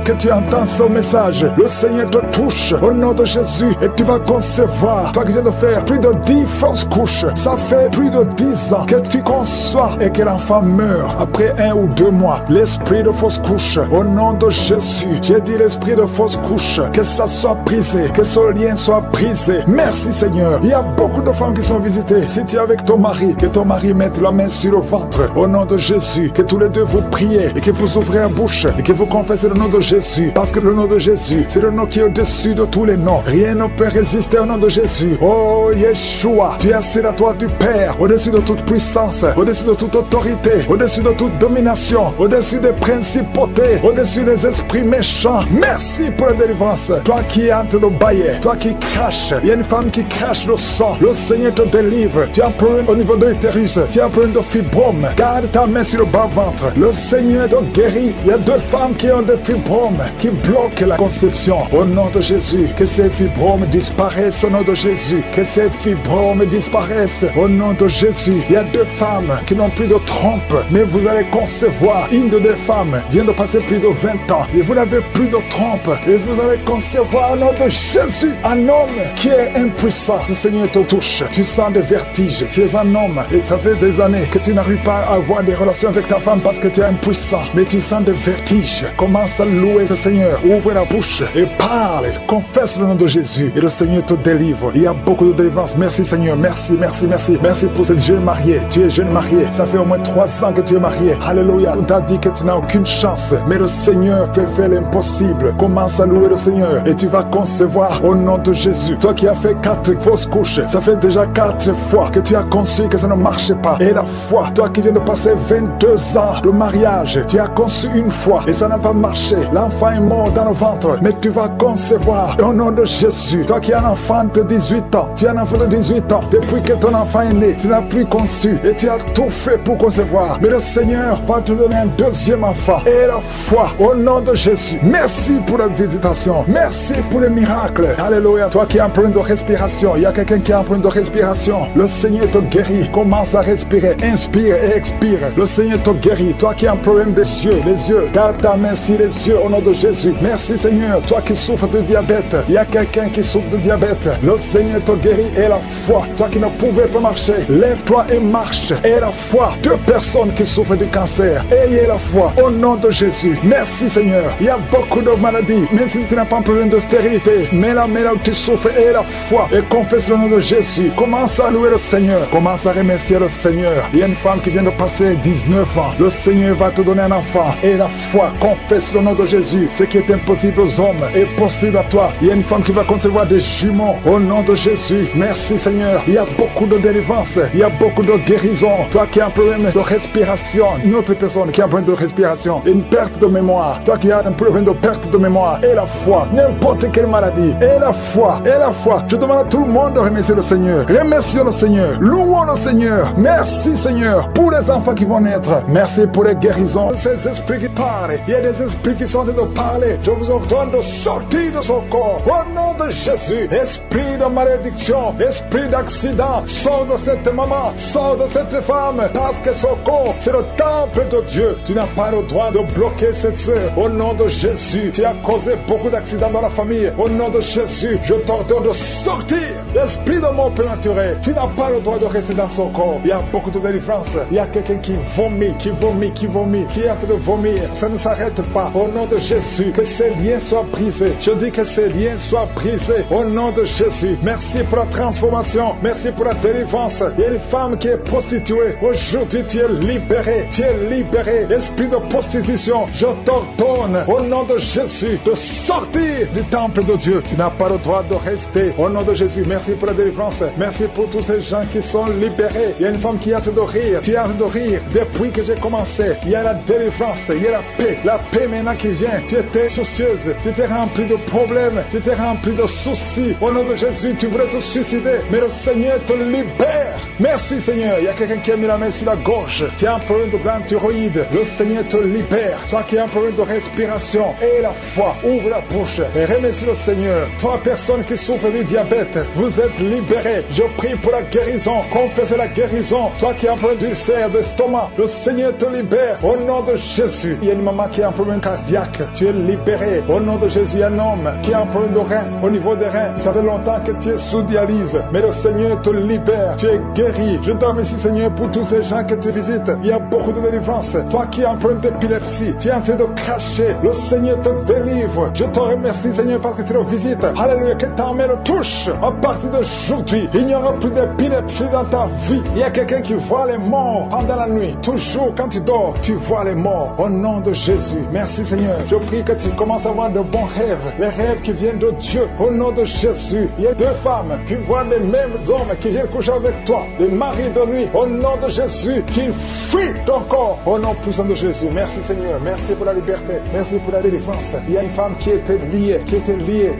que tu entends ce message, le Seigneur te touche au nom de Jésus et tu vas concevoir. Toi qui viens de faire plus de 10 fausses couches, ça fait plus de 10 ans que tu conçois et que l'enfant meurt après 1 ou 2 mois. L'esprit de fausse couche, au nom de Jésus, j'ai dit l'esprit de fausse couche, que ça soit brisé, que ce lien soit brisé. Merci Seigneur. Il y a beaucoup de femmes qui sont visitées. Si tu es avec ton mari, que ton mari mette la main sur le ventre, au nom de Jésus, que tous les deux vous priez et que vous ouvrez la bouche et que vous confessez le nom de Jésus, parce que le nom de Jésus, c'est le nom qui est au-dessus de tous les noms. Rien ne peut résister au nom de Jésus. Oh Yeshua, tu es assis à toi du Père, au-dessus de toute puissance, au-dessus de toute autorité, au-dessus de toute domination, au-dessus des principautés, au-dessus des esprits méchants. Merci pour la délivrance. Toi qui es en train de bailler, toi qui craches, il y a une femme qui crache le sang, le Seigneur te délivre. Tu as un problème au niveau de l'utérus, tu as un problème de fibrome, garde ta main sur le bas-ventre, le Seigneur te guérit. Il y a 2 femmes qui ont des fibromes, qui bloquent la conception. Au nom de Jésus, que ces fibromes disparaissent au nom de Jésus, que ces fibromes disparaissent au nom de Jésus. Il y a 2 femmes qui n'ont plus de trompe, mais vous allez concevoir. Une de 2 femmes vient de passer plus de 20 ans et vous n'avez plus de trompe et vous allez concevoir au nom de Jésus un homme qui est impuissant. Le Seigneur te touche, tu sens des vertiges, tu es un homme et ça fait des années que tu n'arrives pas à avoir des relations avec ta femme parce que tu es impuissant, mais tu sens des vertiges. Commence à louer le Seigneur, ouvre la bouche et parle, confesse le nom de Jésus et le Seigneur te délivre. Il y a beaucoup de délivrance. Merci Seigneur, merci, merci, merci. Merci pour cette jeune mariée. Tu es jeune mariée, ça fait au moins 3 ans que tu es mariée. Alléluia, on t'a dit que tu n'as aucune chance, mais le Seigneur peut faire l'impossible. Commence à louer le Seigneur et tu vas concevoir au nom de Jésus. Toi qui as fait 4 fausses couches, ça fait déjà 4 fois que tu as conçu que ça ne marchait pas. Et la foi, toi qui viens de passer 22 ans de mariage, tu as conçu une fois et ça n'a pas marché. L'enfant est mort dans le ventre, mais tu vas concevoir au nom de Jésus. Toi qui as un enfant de 18 ans, tu as un enfant de 18 ans, depuis que ton enfant est né, tu n'as plus conçu et tu as tout fait pour concevoir. Mais le Seigneur va te donner un 2e enfant. Et la foi au nom de Jésus. Merci pour la visitation. Merci pour les miracles. Alléluia. Toi qui as un problème de respiration, il y a quelqu'un qui a un problème de respiration. Le Seigneur te guérit. Commence à respirer. Inspire et expire. Le Seigneur te guérit. Toi qui as un problème des yeux, les yeux, garde ta main sur les yeux au nom de Jésus. Merci Seigneur. Toi qui souffres de diabète, il y a quelqu'un qui souffre de diabète. Le Seigneur te guérit. Et la foi, toi qui ne pouvais pas marcher, lève-toi et marche. Et la foi, 2 personnes qui souffrent de cancer, ayez la foi au nom de Jésus. Merci Seigneur. Il y a beaucoup de maladies, même si tu n'as pas un problème de stérilité, mais là où tu souffres, aie la foi et confesse le nom de Jésus. Commence à louer le Seigneur, commence à remercier le Seigneur. Il y a une femme qui vient de passer 19 ans, le Seigneur va te donner un enfant. Et la foi, confesse le nom de Jésus. Ce qui est impossible aux hommes est possible à toi. Il y a une femme qui va concevoir des jumeaux au nom de Jésus. Merci Seigneur. Il y a beaucoup de délivrance, il y a beaucoup de guérison. Toi qui as un problème de respiration, une autre personne qui a un problème de respiration, une perte de mémoire, toi qui as un problème de perte de mémoire, et la foi, n'importe quelle maladie, et la foi, et la foi. Je demande à tout le monde de remercier le Seigneur. Remercions le Seigneur, louons le Seigneur. Merci Seigneur pour les enfants qui vont naître. Merci pour les guérisons. Ces esprits qui parlent, il y a des esprits qui sont en train de parler. Je vous ordonne de sortir de son corps au nom de Jésus. Esprit de malédiction, esprit d'accident, sors de cette maman, sors de cette femme, parce que son corps, c'est le temple de Dieu. Tu n'as pas le droit de bloquer cette sœur. Au nom de Jésus, tu as causé beaucoup d'accidents dans la famille. Au nom de Jésus, je t'ordonne de sortir. L'esprit de mort prématuré, tu n'as pas le droit de rester dans son corps. Il y a beaucoup de délivrance. Il y a quelqu'un qui vomit, qui est en train de vomir. Ça ne s'arrête pas. Au nom de Jésus, que ces liens soient brisés. Je dis que ces liens soient brisés. Au nom de Jésus, merci pour la transformation. Merci pour la délivrance. Il y a une femme qui est prostituée. Aujourd'hui, tu es libéré. Tu es libéré. Esprit de prostitution, je t'ordonne au nom de Jésus de sortir du temple de Dieu. Tu n'as pas le droit de rester. Au nom de Jésus, merci pour la délivrance. Merci pour tous ces gens qui sont libérés. Il y a une femme qui a hâte de rire. Tu as hâte de rire depuis que j'ai commencé. Il y a la délivrance, il y a la paix. La paix maintenant qui vient. Tu étais soucieuse. Tu étais rempli de problèmes. Tu étais rempli de soucis. Au nom de Jésus, tu voulais te suicider. Mais le Seigneur te libère. Merci Seigneur. Il y a quelqu'un qui a mis la main sur la gorge. Tu as un problème de glande thyroïde. Le Seigneur te libère. Toi qui as un problème de respiration. Et la foi. Ouvre la bouche et remercie le Seigneur. Toi personne qui souffre du diabète, vous êtes libéré. Je prie pour la guérison. Confessez la guérison. Toi qui as un problème d'ulcère, d'estomac, le Seigneur te libère. Au nom de Jésus. Il y a une maman qui a un problème cardiaque. Tu es libéré. Au nom de Jésus. Il y a un homme qui a un problème de rein. Au niveau des reins, ça fait longtemps que tu es sous dialyse. Mais le Seigneur te libère. Tu es guéri. Je te remercie Seigneur pour tous ces gens que tu visites. Il y a beaucoup de délivrance. Toi qui as un problème d'épilepsie, tu es en train de cracher. Le Seigneur te délivre. Je te remercie Seigneur parce que tu le visites. Alléluia, que ta main le touche. À partir d'aujourd'hui, il n'y aura plus d'épilepsie dans ta vie. Il y a quelqu'un qui voit les morts pendant la nuit. Toujours quand tu dors, tu vois les morts. Au nom de Jésus. Merci Seigneur. Je prie que tu commences à avoir de bons rêves. Les rêves qui viennent de Dieu. Au nom de Jésus. Il y a deux femmes qui voient les mêmes hommes qui viennent coucher avec toi. Les maris de nuit. Au nom de Jésus. Qui fuient ton corps. Au nom puissant de Jésus. Merci Seigneur. Merci pour la liberté. Merci pour la délivrance. Il y a une femme qui était liée,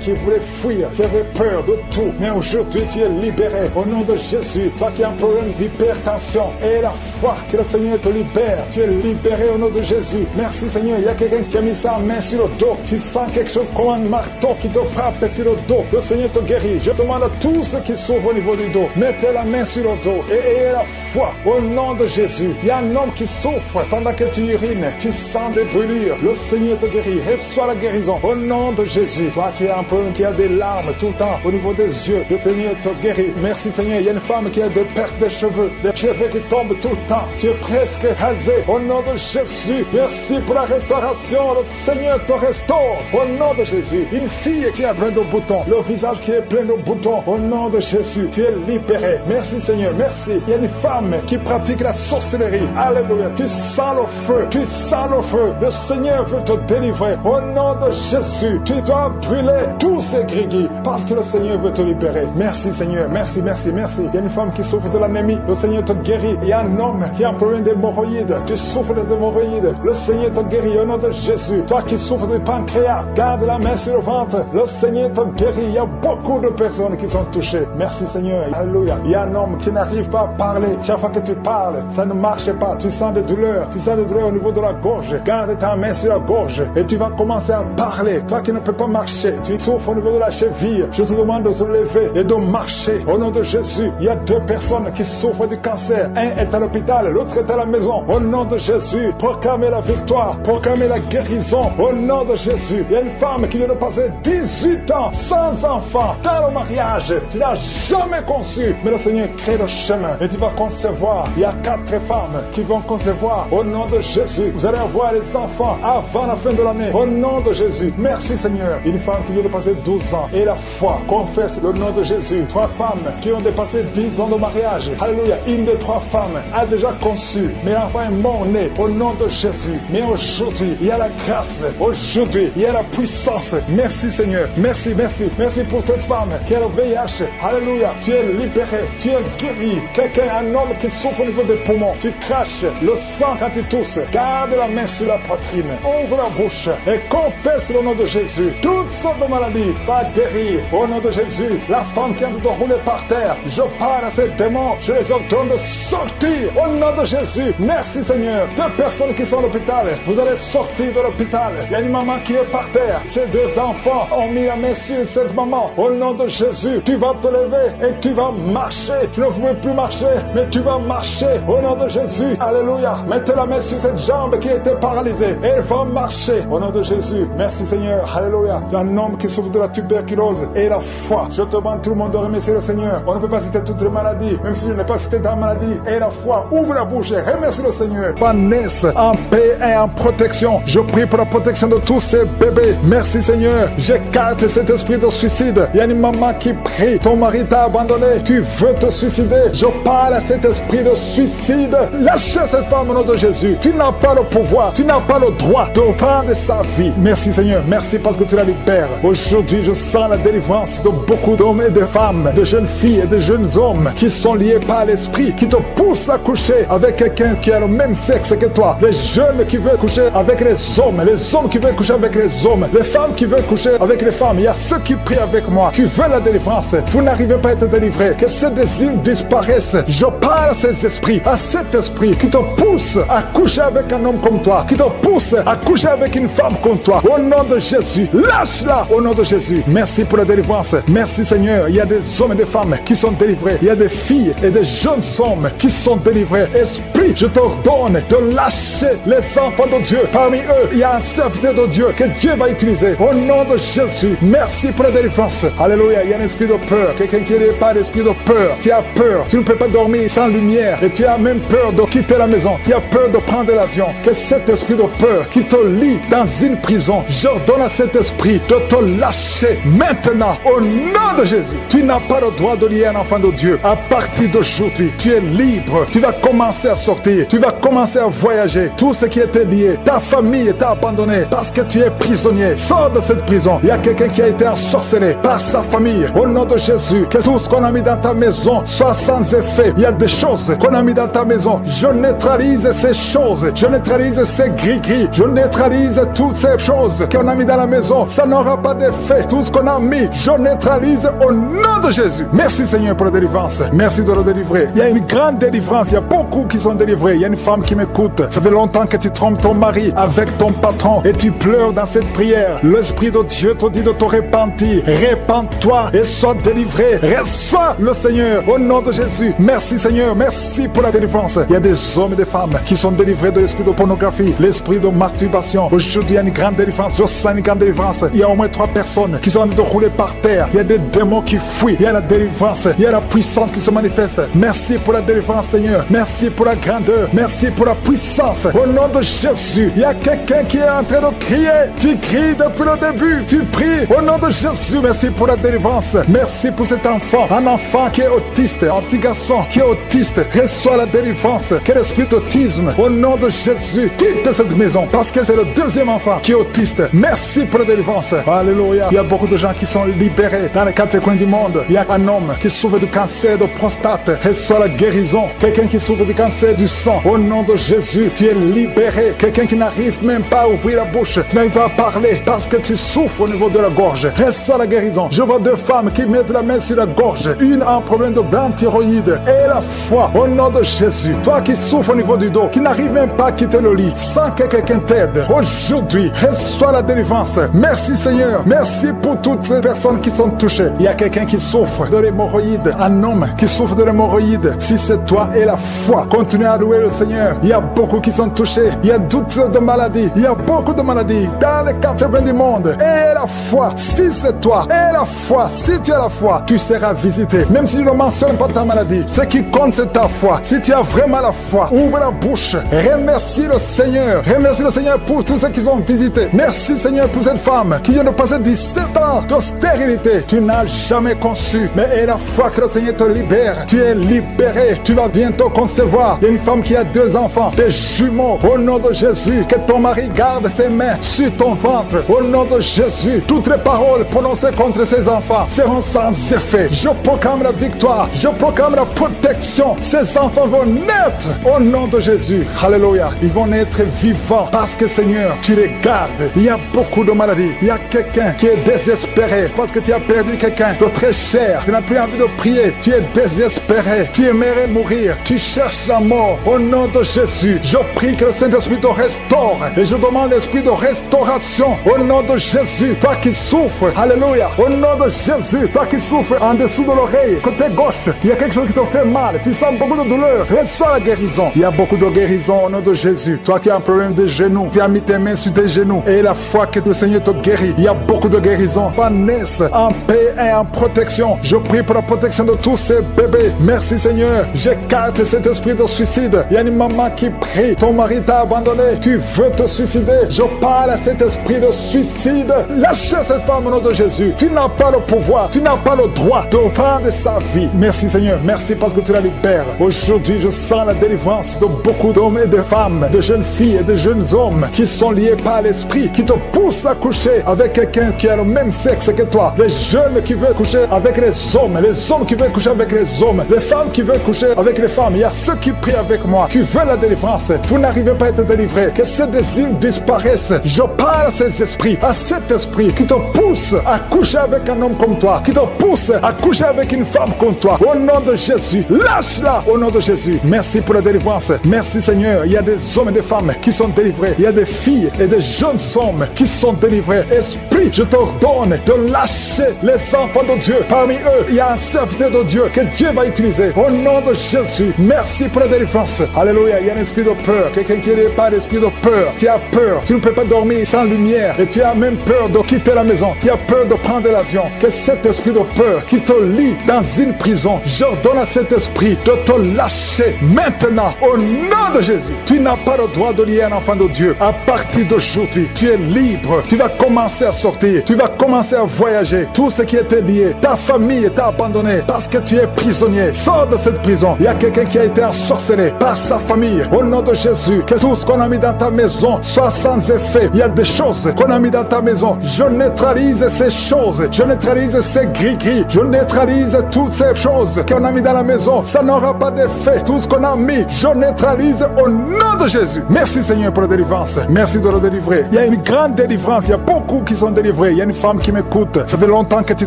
qui voulait fuir, qui avait peur de tout. Mais aujourd'hui, tu es libéré. Au nom de Jésus. Toi qui as un problème d'hypertension. Et la foi que le Seigneur te libère. Tu es libéré au nom de Jésus. Merci Seigneur. Il y a quelqu'un qui a mis sa main sur le dos. Tu sens quelque chose comme un marteau qui te frappe sur le dos. Le Seigneur te guérit. Je demande à tous ceux qui souffrent au niveau du dos, mettez la main sur le dos et ayez la foi au nom de Jésus. Il y a un homme qui souffre pendant que tu urines. Tu sens des brûlures. Le Seigneur te guérit. Reçois la guérison au nom de Jésus. Toi qui as un peu, qui a des larmes tout le temps au niveau des yeux, le Seigneur te guérit. Merci Seigneur. Il y a une femme qui a des pertes de cheveux, des cheveux qui tombent tout le temps. Tu es presque rasé au nom de Jésus. Merci pour la restauration. Le Seigneur te restaure au nom de Jésus. Une fille qui a plein de boutons, le visage qui est plein de boutons, au nom de Jésus. Tu es libéré. Merci Seigneur. Merci. Il y a une femme qui pratique la sorcellerie. Alléluia. Tu sens le feu. Tu sens le feu. Le Seigneur veut te délivrer. Au nom de Jésus. Tu dois brûler tous ces gris parce que le Seigneur veut te libérer. Merci Seigneur. Merci, merci, merci. Il y a une femme qui souffre de l'anémie. Le Seigneur te guérit. Il y a un homme qui a un problème d'hémorroïdes. Tu souffres des hémorroïdes. Le Seigneur te guérit au nom de Jésus. Toi qui souffres du pancréas, garde la main sur le ventre. Le Seigneur te guérit. Il y a beaucoup de personnes qui sont touchées. Merci Seigneur. Alléluia. Il y a un homme qui n'arrive pas à parler. Chaque fois que tu parles, ça ne marche pas. Tu sens des douleurs. Tu sens des douleurs au niveau de la gorge. Garde ta main sur la gorge et tu vas commencer à parler. Toi qui ne peux pas marcher, tu souffres au niveau de la cheville. Je te demande de te lever et de marcher. Au nom de Jésus, il y a deux personnes qui souffrent du cancer. Un est à l'hôpital, l'autre est à la maison. Au nom de Jésus, proclamez la victoire, proclamez la guérison. Au nom de Jésus, il y a une femme qui vient de passer 18 ans sans enfant dans le mariage. Tu n'as jamais conçu, mais le Seigneur crée le chemin et tu vas concevoir. Il y a 4 femmes qui vont concevoir. Au nom de Jésus, vous allez avoir les enfants avant la fin de l'année. Au nom de Jésus, merci Seigneur. Une femme qui vient de passer 12 ans et la foi confesse le nom de Jésus. 3 femmes qui ont dépassé 10 ans de mariage. Alléluia. Une des 3 femmes a déjà conçu, mais l'enfant est mort-né au nom de Jésus. Mais aujourd'hui, il y a la grâce. Aujourd'hui, il y a la puissance. Merci Seigneur. Merci, merci. Merci pour cette femme qui a le VIH. Alléluia. Tu es libéré. Tu es guéri. Quelqu'un, un homme qui souffre au niveau des poumons. Tu craches le sang quand tu tousses. Garde la main sur la poitrine. Ouvre la bouche et confesse le nom de Jésus. Toutes sortes de maladies va guérir. Au nom de Jésus, la femme qui est en train de rouler par terre, je parle à ces démons. Je les ordonne de sortir. Au nom de Jésus. Merci Seigneur. 2 personnes qui sont à l'hôpital. Vous allez sortir de l'hôpital. Il y a une maman qui est par terre. Ces 2 enfants ont mis la main sur cette maman. Au nom de Jésus, tu vas te lever et tu vas marcher. Tu ne pouvais plus marcher, mais tu vas marcher. Au nom de Jésus. Alléluia. Mettez la main sur cette jambe qui était paralysée. Elle va marcher. Au nom de Jésus. Merci Seigneur. Alléluia. Il y a un homme qui souffre de la tuberculose et la foi. Je te demande tout le monde de remercier le Seigneur. On ne peut pas citer toutes les maladies, même si je n'ai pas cité ta maladie. Et la foi. Ouvre la bouche et remercie le Seigneur. Vanessa, en paix et en protection. Je prie pour la protection de tous ces bébés. Merci Seigneur. J'écarte cet esprit de suicide. Il y a une maman qui prie. Ton mari t'a abandonné. Tu veux te suicider. Je parle à cet esprit de suicide. Lâchez cette femme au nom de Jésus. Tu n'as pas le pouvoir. Tu n'as pas le droit de prendre sa vie. Merci Seigneur. Merci parce que tu la libères. Aujourd'hui, je sens la délivrance de beaucoup d'hommes et de femmes, de jeunes filles et de jeunes hommes qui sont liés par l'esprit, qui te poussent à coucher avec quelqu'un qui a le même sexe que toi. Les jeunes qui veulent coucher avec les hommes qui veulent coucher avec les hommes, les femmes qui veulent coucher avec les femmes. Il y a ceux qui prient avec moi, qui veulent la délivrance. Vous n'arrivez pas à être délivré. Que ce désir disparaissent. Je parle à ces esprits, à cet esprit qui te pousse à coucher avec un homme comme toi, qui te pousse à coucher avec une femme comme toi. Au nom de Jésus, lâche-la au nom de Jésus. Merci pour la délivrance. Merci Seigneur. Il y a des hommes et des femmes qui sont délivrés. Il y a des filles et des jeunes hommes qui sont délivrés. Esprit, je t'ordonne de lâcher les enfants de Dieu. Parmi eux, il y a un serviteur de Dieu que Dieu va utiliser. Au nom de Jésus, merci pour la délivrance. Alléluia. Il y a un esprit de peur. Quelqu'un qui n'est pas d'esprit de peur. Tu as peur. Tu ne peux pas dormir sans lumière. Et tu as même peur de quitter la maison. Tu as peur de prendre l'avion. Que cet esprit de peur qui te lie dans une prison, j'ordonne à cet esprit de te lâcher maintenant. Au nom de Jésus. Tu n'as pas le droit de lier un enfant de Dieu. À partir d'aujourd'hui, tu es libre. Tu vas commencer à sortir. Tu vas commencer à voyager. Tout ce qui était lié, ta famille t'a abandonné parce que tu es prisonnier. Sors de cette prison. Il y a quelqu'un qui a été ensorcelé par sa famille. Au nom de Jésus, que tout ce qu'on a mis dans ta maison soit sans effet. Il y a des choses qu'on a mis dans ta maison. Je neutralise ces choses. Je neutralise ces gris-gris. Je neutralise toutes ces choses qu'on a mis dans la maison. Ça n'aura pas d'effet. Tout ce qu'on a mis, je neutralise au nom de Jésus. Merci Seigneur pour la délivrance. Merci de le délivrer. Il y a une grande délivrance. Il y a beaucoup qui sont délivrés. Il y a une femme qui m'écoute. Ça fait longtemps que tu trompes ton mari avec ton patron et tu pleures dans cette prière. L'Esprit de Dieu te dit de te repentir. Répands-toi et sois délivré. Reçois le Seigneur au nom de Jésus. Merci Seigneur. Merci pour la délivrance. Il y a des hommes et des femmes qui sont délivrés de l'esprit de pornographie, l'esprit de masturbation. Aujourd'hui, il y a une grande délivrance. Je sens une grande délivrance. Il y a au moins 3 personnes qui sont en train de rouler par terre. Il y a des démons qui fuient. Il y a la délivrance. Il y a la puissance qui se manifeste. Merci pour la délivrance Seigneur. Merci pour la grandeur. Merci pour la puissance. Au nom de Jésus, il y a quelqu'un qui est en train de crier. Tu cries depuis le début. Tu pries au nom de Jésus. Merci pour la délivrance. Merci pour cet enfant. Un enfant qui est autiste. Un petit garçon qui est autiste. Reçoit la délivrance. Quel esprit d'autisme. Au nom de Jésus, quitte cette maison. Parce que c'est le deuxième enfant qui est autiste. Merci pour la délivrance. Alléluia. Il y a beaucoup de gens qui sont libérés dans les 4 coins du monde. Il y a un homme qui souffre du cancer de prostate. Reçoit la guérison. Quelqu'un qui souffre du cancer du sang. Au nom de Jésus, tu es libéré. Quelqu'un qui n'arrive même pas à ouvrir la bouche. Tu n'arrives pas à parler parce que tu souffres au niveau de la gorge. Reçois la guérison. Je vois 2 femmes qui mettent la main sur la gorge. Une a un problème de glande thyroïde et la foi. Au nom de Jésus. Toi qui souffres au niveau du dos, qui n'arrive même pas à quitter le lit, sans que quelqu'un t'aide. Aujourd'hui, reçois la délivrance. Merci Seigneur. Merci pour toutes ces personnes qui sont touchées. Il y a quelqu'un qui souffre de l'hémorroïde. Un homme qui souffre de l'hémorroïde. Si c'est toi et la foi, continue à louer le Seigneur. Il y a beaucoup qui sont touchés. Il y a toutes de maladies. Il y a beaucoup de maladies dans les 4 coins du monde. Et la foi, si c'est toi, et la foi, si tu as la foi, tu seras visité. Même si je ne mentionne pas ta maladie, ce qui compte c'est ta foi. Si tu as vraiment la foi, ouvre la bouche. Remercie le Seigneur. Remercie le Seigneur pour tous ceux qui sont visités. Merci Seigneur pour cette femme qui vient de passer 17 ans de stérilité. Tu n'as jamais conçu, mais et la foi que le Seigneur te libère. Tu es libéré. Tu vas bientôt concevoir. Il y a une femme qui a 2 enfants, des jumeaux. Au nom de Jésus, que ton mari garde ses mains sur ton ventre. Au nom de Jésus, toutes les paroles prononcées contre ses enfants seront sans effet. Je proclame la victoire. Je proclame la protection. Ces enfants vont naître au nom de Jésus. Alléluia. Ils vont naître vivants parce que Seigneur, tu les gardes. Il y a beaucoup de maladies. Il y a quelqu'un qui est désespéré parce que tu as perdu quelqu'un de très cher. Tu n'as plus envie de prier. Tu es désespéré. Tu aimerais mourir. Tu cherches la mort. Au nom de Jésus, je prie que le Saint-Esprit te restaure. Et je demande l'esprit de restauration. Au nom de Jésus, toi qui souffres. Alléluia. Au nom de Jésus, toi qui souffres en dessous de l'oreille, côté gauche, il y a quelque chose qui te fait mal. Tu sens beaucoup de douleur. Reçois la guérison. Il y a beaucoup de guérison au nom de Jésus. Toi qui as un problème de genoux, tu as mis tes mains sur tes genoux. Et la foi que le Seigneur te guérit. Il y a beaucoup de guérison. Naissent en paix et en protection. Je prie pour la protection de tous ces bébés. Merci Seigneur. J'écarte cet esprit de suicide. Il y a une maman qui prie. Ton mari t'a abandonné. Tu veux te suicider. Je parle à cet esprit de suicide. Lâchez cette femme au nom de Jésus. Tu n'as pas le pouvoir. Tu n'as pas le droit de prendre sa vie. Merci Seigneur. Merci parce que tu la libères. Aujourd'hui, je sens la délivrance de beaucoup d'hommes et de femmes, de jeunes filles et de jeunes hommes qui sont liés par l'esprit, qui te poussent à coucher avec quelqu'un qui a le même sexe que toi. Les jeunes qui veulent coucher avec les hommes qui veulent coucher avec les hommes, les femmes qui veulent coucher avec les femmes. Il y a ceux qui prient avec moi, qui veulent la délivrance. Vous n'arrivez pas à être délivrés. Que ces désirs disparaissent. Je parle à ces esprits, à cet esprit qui te pousse à coucher avec un homme comme toi, qui te pousse à coucher avec une femme comme toi. au nom de Jésus. Lâche-la au nom de Jésus. Merci pour la délivrance. Merci Seigneur. Il y a des hommes et des femmes qui sont délivrés. Il y a des filles et des jeunes hommes qui sont délivrés. Esprit, je t'ordonne de lâcher les enfants de Dieu. Parmi eux, il y a un serviteur de Dieu que Dieu va utiliser. Au nom de Jésus, merci pour la délivrance. Alléluia. Il y a un esprit de peur. Quelqu'un qui n'est pas d'esprit de peur. Tu as peur. Tu ne peux pas dormir sans lumière. Et tu as même peur de quitter la maison. Tu as peur de prendre l'avion. Que cet esprit de peur qui te lie dans une prison, j'ordonne à cet esprit de te lâcher maintenant au nom de Jésus. Tu n'as pas le droit de lier un enfant de Dieu. À partir d'aujourd'hui, tu es libre. Tu vas commencer à sortir. Tu vas commencer à voyager. Tout ce qui était lié, ta famille t'a abandonné parce que tu es prisonnier. Sors de cette prison. Il y a quelqu'un qui a été ensorcelé par sa famille. Au nom de Jésus, que tout ce qu'on a mis dans ta maison soit sans effet. Il y a des choses qu'on a mis dans ta maison. Je neutralise ces choses. Je neutralise ces gris-gris. Je neutralise toutes ces choses qu'on a mis dans la maison. Ça n'aura pas d'effet. Tout ce qu'on a mis, je neutralise au nom de Jésus. Merci Seigneur pour la délivrance. Merci de le délivrer. Il y a une grande délivrance. Il y a beaucoup qui sont délivrés. Il y a une femme qui m'écoute. Ça fait longtemps que tu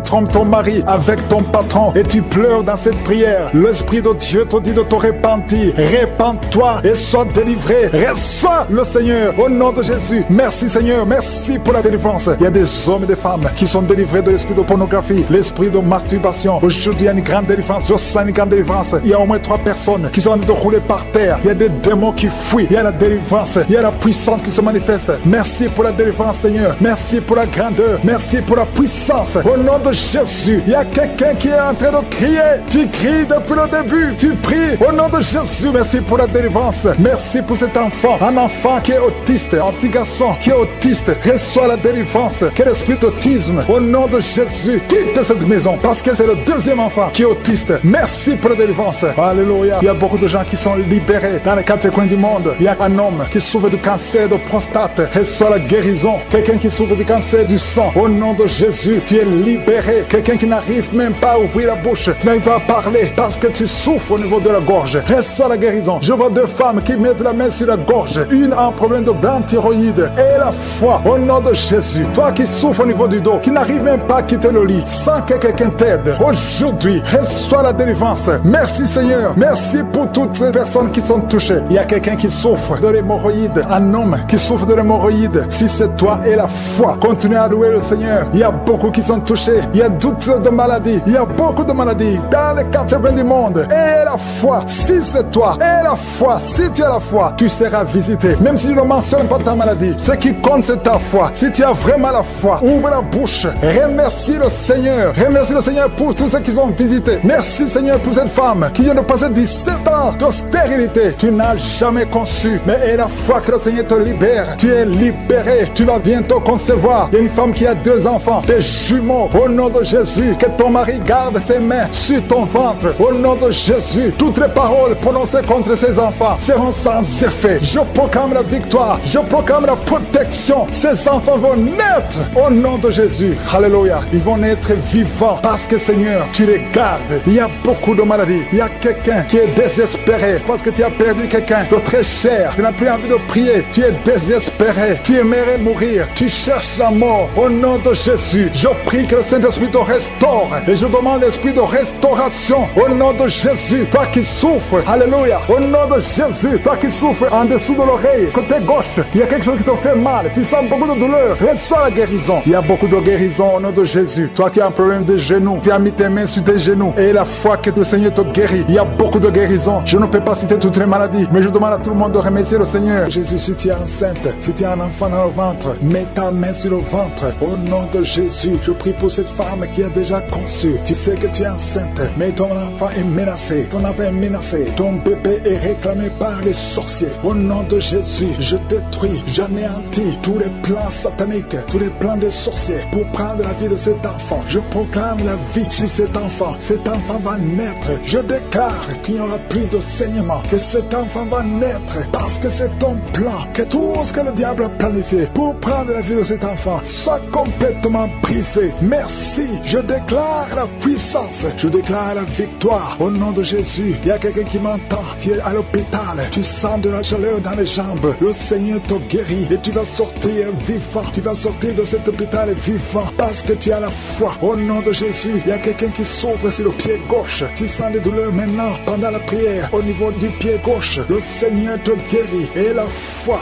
trompes ton mari avec ton patron et tu pleures dans cette prière. L'Esprit de Dieu te dit de te repentir. Répands-toi et sois délivré. Reçois le Seigneur au nom de Jésus. Merci Seigneur. Merci pour la délivrance. Il y a des hommes et des femmes qui sont délivrés de l'esprit de pornographie, l'esprit de masturbation. Aujourd'hui, il y a une grande délivrance. Je sens une grande délivrance. Il y a au moins 3 personnes qui sont en train de rouler par terre. Il y a des démons qui fuient. Il y a la délivrance. Il y a la puissance qui se manifeste. Merci pour la délivrance, Seigneur. Merci pour la grandeur. Merci pour la puissance. Au nom de Jésus, il y a quelqu'un qui est en train de crier. Tu cries depuis le début. Tu pries au nom de Jésus. Merci pour la délivrance. Merci pour cet enfant. Un enfant qui est autiste. Un petit garçon qui est autiste. Reçoit la délivrance. Quel esprit d'autisme. Au nom de Jésus, quitte cette maison parce que c'est le deuxième enfant qui est autiste. Merci pour la délivrance. Alléluia. Il y a beaucoup de gens qui sont libérés dans les 4 coins du monde. Il y a un homme qui souffre du cancer de prostate. Reçoit la guérison. Quelqu'un qui souffre du cancer du sang. Au nom de Jésus, tu es libéré. Quelqu'un qui n'arrive même pas à ouvrir la bouche. Tu n'arrives pas à parler parce que tu souffres au niveau de la gorge. Reçois la guérison. Je vois 2 femmes qui mettent la main sur la gorge. Une a un problème de grande thyroïde. Et la foi au nom de Jésus. Toi qui souffres au niveau du dos, qui n'arrive même pas à quitter le lit, sans que quelqu'un t'aide. Aujourd'hui, reçois la délivrance. Merci Seigneur. Merci pour toutes ces personnes qui sont touchées. Il y a quelqu'un qui souffre de l'hémorroïde. Un homme qui souffre de l'hémorroïde. Si c'est toi et la foi, continue à louer le Seigneur. Il y a beaucoup qui sont touchés. Il y a toutes sortes de maladies. Il y a beaucoup de maladies dans les 4 coins du monde. Et la foi, si c'est toi, et la foi, si tu as la foi, tu seras visité. Même si je ne mentionne pas ta maladie, ce qui compte c'est ta foi. Si tu as vraiment la foi, ouvre la bouche. Remercie le Seigneur. Remercie le Seigneur pour tous ceux qui sont visités. Merci Seigneur pour cette femme qui vient de passer 17 ans de stérilité. Tu n'as jamais conçu, mais et la foi que le Seigneur te libère. Tu es libéré. Tu vas bientôt concevoir. Il y a une femme qui a 2 enfants, des jumeaux. Au nom de Jésus, que ton mari garde ses mains sur ton ventre. Au nom de Jésus, toutes les paroles prononcées contre ces enfants seront sans effet. Je proclame la victoire. Je proclame la protection. Ces enfants vont naître au nom de Jésus. Alléluia. Ils vont naître vivants parce que Seigneur, tu les gardes. Il y a beaucoup de maladies. Il y a quelqu'un qui est désespéré parce que tu as perdu quelqu'un de très cher. Tu n'as plus envie de prier. Tu es désespéré. Tu aimerais mourir. Tu cherches la mort. Au nom de Jésus, je prie que le Saint-Esprit te restaure. Et je demande l'esprit de restauration. Au nom de Jésus, toi qui souffres. Alléluia. Au nom de Jésus, toi qui souffres en dessous de l'oreille, côté gauche, il y a quelque chose qui te fait mal. Tu sens beaucoup de douleur. Reçois la guérison. Il y a beaucoup de guérison au nom de Jésus. Toi qui as un problème de genoux, tu as mis tes mains sur tes genoux. Et la foi que le Seigneur te guérit. Il y a beaucoup de guérison. Je ne peux pas citer toutes les maladies, mais je demande à tout le monde de remercier le Seigneur. Jésus, si tu es enceinte, si tu as un enfant dans le ventre, mets ta main sur le ventre. Au nom de Jésus, je prie pour cette femme qui a déjà conçu. Tu sais que tu es enceinte, mais ton enfant est menacé. Ton enfant est menacé. Ton bébé est réclamé par les sorciers. Au nom de Jésus, je détruis, j'anéantis tous les plans sataniques, tous les plans des sorciers pour prendre la vie de cet enfant. Je proclame la vie sur cet enfant. Cet enfant va naître. Je déclare qu'il n'y aura plus de saignement, que cet enfant va naître parce que c'est ton plan, que tout ce que le diable a planifié pour prendre la vie de cet enfant soit complètement brisé. Merci. Je déclare la puissance. Je déclare la victoire au nom de Jésus. Il y a quelqu'un qui m'entend. Tu es à l'hôpital, tu sens de la chaleur dans les jambes, le Seigneur te guérit et tu vas sortir vivant. Tu vas sortir de cet hôpital vivant parce que tu as la foi. Au nom de Jésus, il y a quelqu'un qui souffre sur le pied gauche. Tu sens des douleurs maintenant pendant la prière au niveau du pied gauche. Le Seigneur te guérit. Et la foi,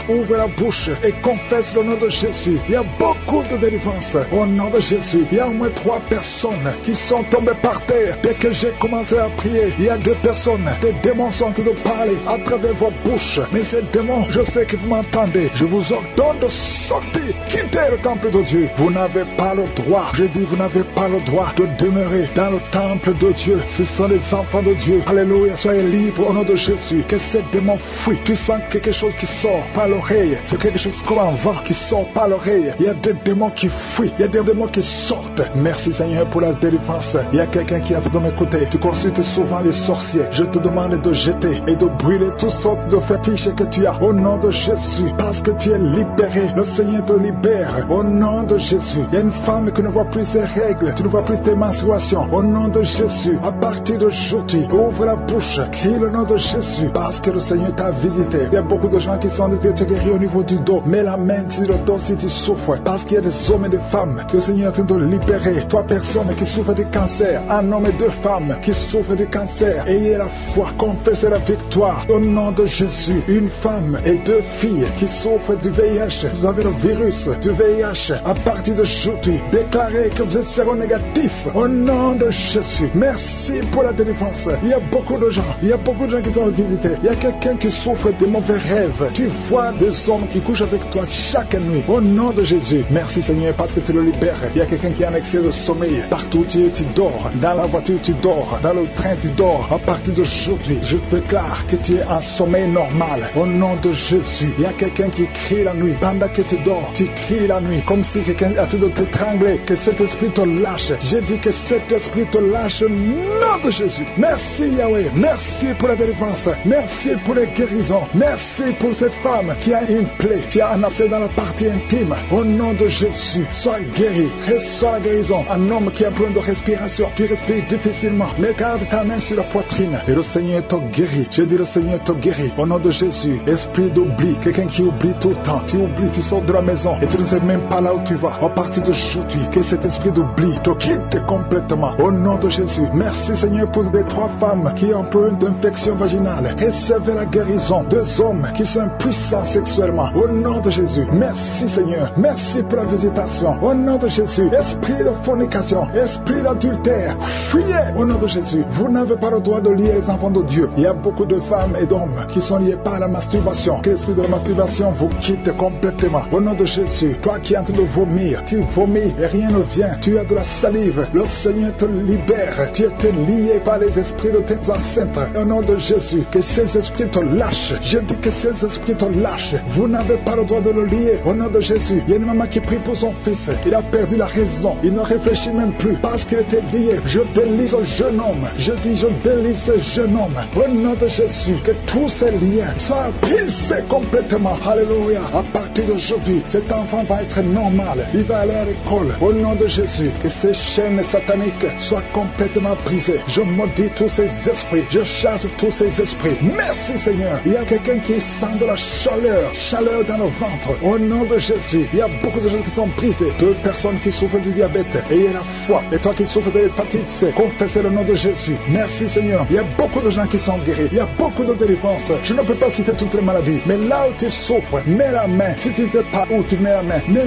ouvre la bouche et confesse le nom de Jésus. Il y a beaucoup de délivrance au nom de Jésus. Il y a au moins 3 personnes qui sont tombées par terre. Dès que j'ai commencé à prier, il y a 2 personnes. Des démons sont en train de parler à travers vos bouches. Mais ces démons, je sais que vous m'entendez. Je vous ordonne de sortir, quitter le temple de Dieu. Vous n'avez pas le droit, je dis vous n'avez pas le droit de demeurer dans le temple de Dieu. Ce sont les enfants de Dieu. Alléluia, soyez libres au nom de Jésus. Que ces démons fuient. Tu sens quelque chose qui sort par l'oreille. C'est quelque chose comme un vent qui sort par l'oreille. Il y a des démons qui fuient. Il y a des démons qui sortent. Merci Seigneur pour la délivrance. Il y a quelqu'un qui est en train de m'écouter. Tu consultes souvent les sorciers. Je te demande de jeter et de brûler toutes sortes de fétiches que tu as au nom de Jésus. Parce que tu es libéré. Le Seigneur te libère au nom de Jésus. Il y a une femme qui ne voit plus ses règles. Tu ne vois plus tes menstruations. Au nom de Jésus. À partir d'aujourd'hui, ouvre la bouche. Crie le nom de Jésus. Parce que le Seigneur t'a visité. Il y a beaucoup de gens qui sont guéris au niveau du dos. Mets la main sur le dos si tu souffres. Parce qu'il y a des hommes et des femmes que le Seigneur est en train de libérer. 3 personnes qui souffrent de cancer. Un homme et 2 femmes qui souffrent de cancer. Ayez la foi. Confessez la victoire. Au nom de Jésus. Une femme et 2 filles qui souffrent du VIH. Vous avez le virus du VIH. À partir d'aujourd'hui, déclarez que vous êtes séronégatif. Au nom de Jésus. Merci pour la délivrance. Il y a beaucoup de gens. Il y a beaucoup de gens qui sont visités. Il y a quelqu'un qui souffre de mauvais rêves. Tu vois des hommes qui couchent avec toi chaque nuit. Au nom de Jésus. Merci Seigneur parce que tu le libères. Il y a quelqu'un qui a un excès de sommeil. Partout où tu es, tu dors. Dans la voiture, tu dors. Dans le train, tu dors. À partir d'aujourd'hui, je déclare que tu es en sommeil normal. Au nom de Jésus. Il y a quelqu'un qui crie la nuit. Pendant que tu dors, tu cries la nuit. Comme si quelqu'un a tout de t'étrangler. Que cet esprit te lâche. J'ai dit que cet esprit te lâche au nom de Jésus. Merci Yahweh. Merci pour la délivrance. Merci pour les guérisons. Merci pour cette femme qui a une plaie. Qui a un abcès dans la partie intime. Au nom de Jésus, sois guéri. Reçois la guérison. Un homme qui a un problème de respiration. Tu respires difficilement. Mais garde ta main sur la poitrine. Et le Seigneur te guérit. J'ai dit le Seigneur te guérit. Au nom de Jésus, esprit d'oubli. Quelqu'un qui oublie tout le temps. Tu oublies, tu sors de la maison. Et tu ne sais même pas là où tu vas. À partir d'aujourd'hui, que cet esprit d'oubli te quitte complètement. Au nom de Jésus. Merci Seigneur pour les 3 femmes qui ont un problème d'infection vaginale. Recevez la guérison. 2 hommes qui sont impuissants sexuellement. Au nom de Jésus. Merci Seigneur. Merci pour la visitation. Au nom de Jésus. Esprit de fornication. Esprit d'adultère. Fuyez. Au nom de Jésus. Vous n'avez pas le droit de lier les enfants de Dieu. Il y a beaucoup de femmes et d'hommes qui sont liés par la masturbation. Que l'esprit de la masturbation vous quitte complètement. Au nom de Jésus. Toi qui es en train de vomir. Tu vomis et rien ne vient. Tu as de la salive. Le Seigneur te libère. Tu étais lié par les esprits de tes ancêtres. Au nom de Jésus. Que ces esprits te lâchent. Je dis que ces esprits te lâchent. Vous n'avez pas le droit de le lier. Au nom de Jésus. Il y a une maman qui prie pour son fils. Il a perdu la raison. Il ne réfléchit même plus parce qu'il était lié. Je délie ce jeune homme. Je dis je délie ce jeune homme. Au nom de Jésus. Que tous ces liens soient brisés complètement. Alléluia. À partir d'aujourd'hui, cet enfant va être normal. Il va aller à l'école. Au nom de Jésus. Que ces chaînes sataniques soient complètement brisées. Je maudis tous ces esprits. Je chasse tous ces esprits. Merci Seigneur. Il y a quelqu'un qui sent de la chaleur. Chaleur dans le ventre. Au nom de Jésus. Il y a beaucoup de gens qui sont brisés. 2 personnes qui souffrent du diabète. Ayez la foi. Et toi qui souffres de l'hépatite C, confessez le nom de Jésus. Merci Seigneur. Il y a beaucoup de gens qui sont guéris. Il y a beaucoup de délivrance. Je ne peux pas citer toutes les maladies. Mais là où tu souffres, mets la main. Si tu ne sais pas où tu mets la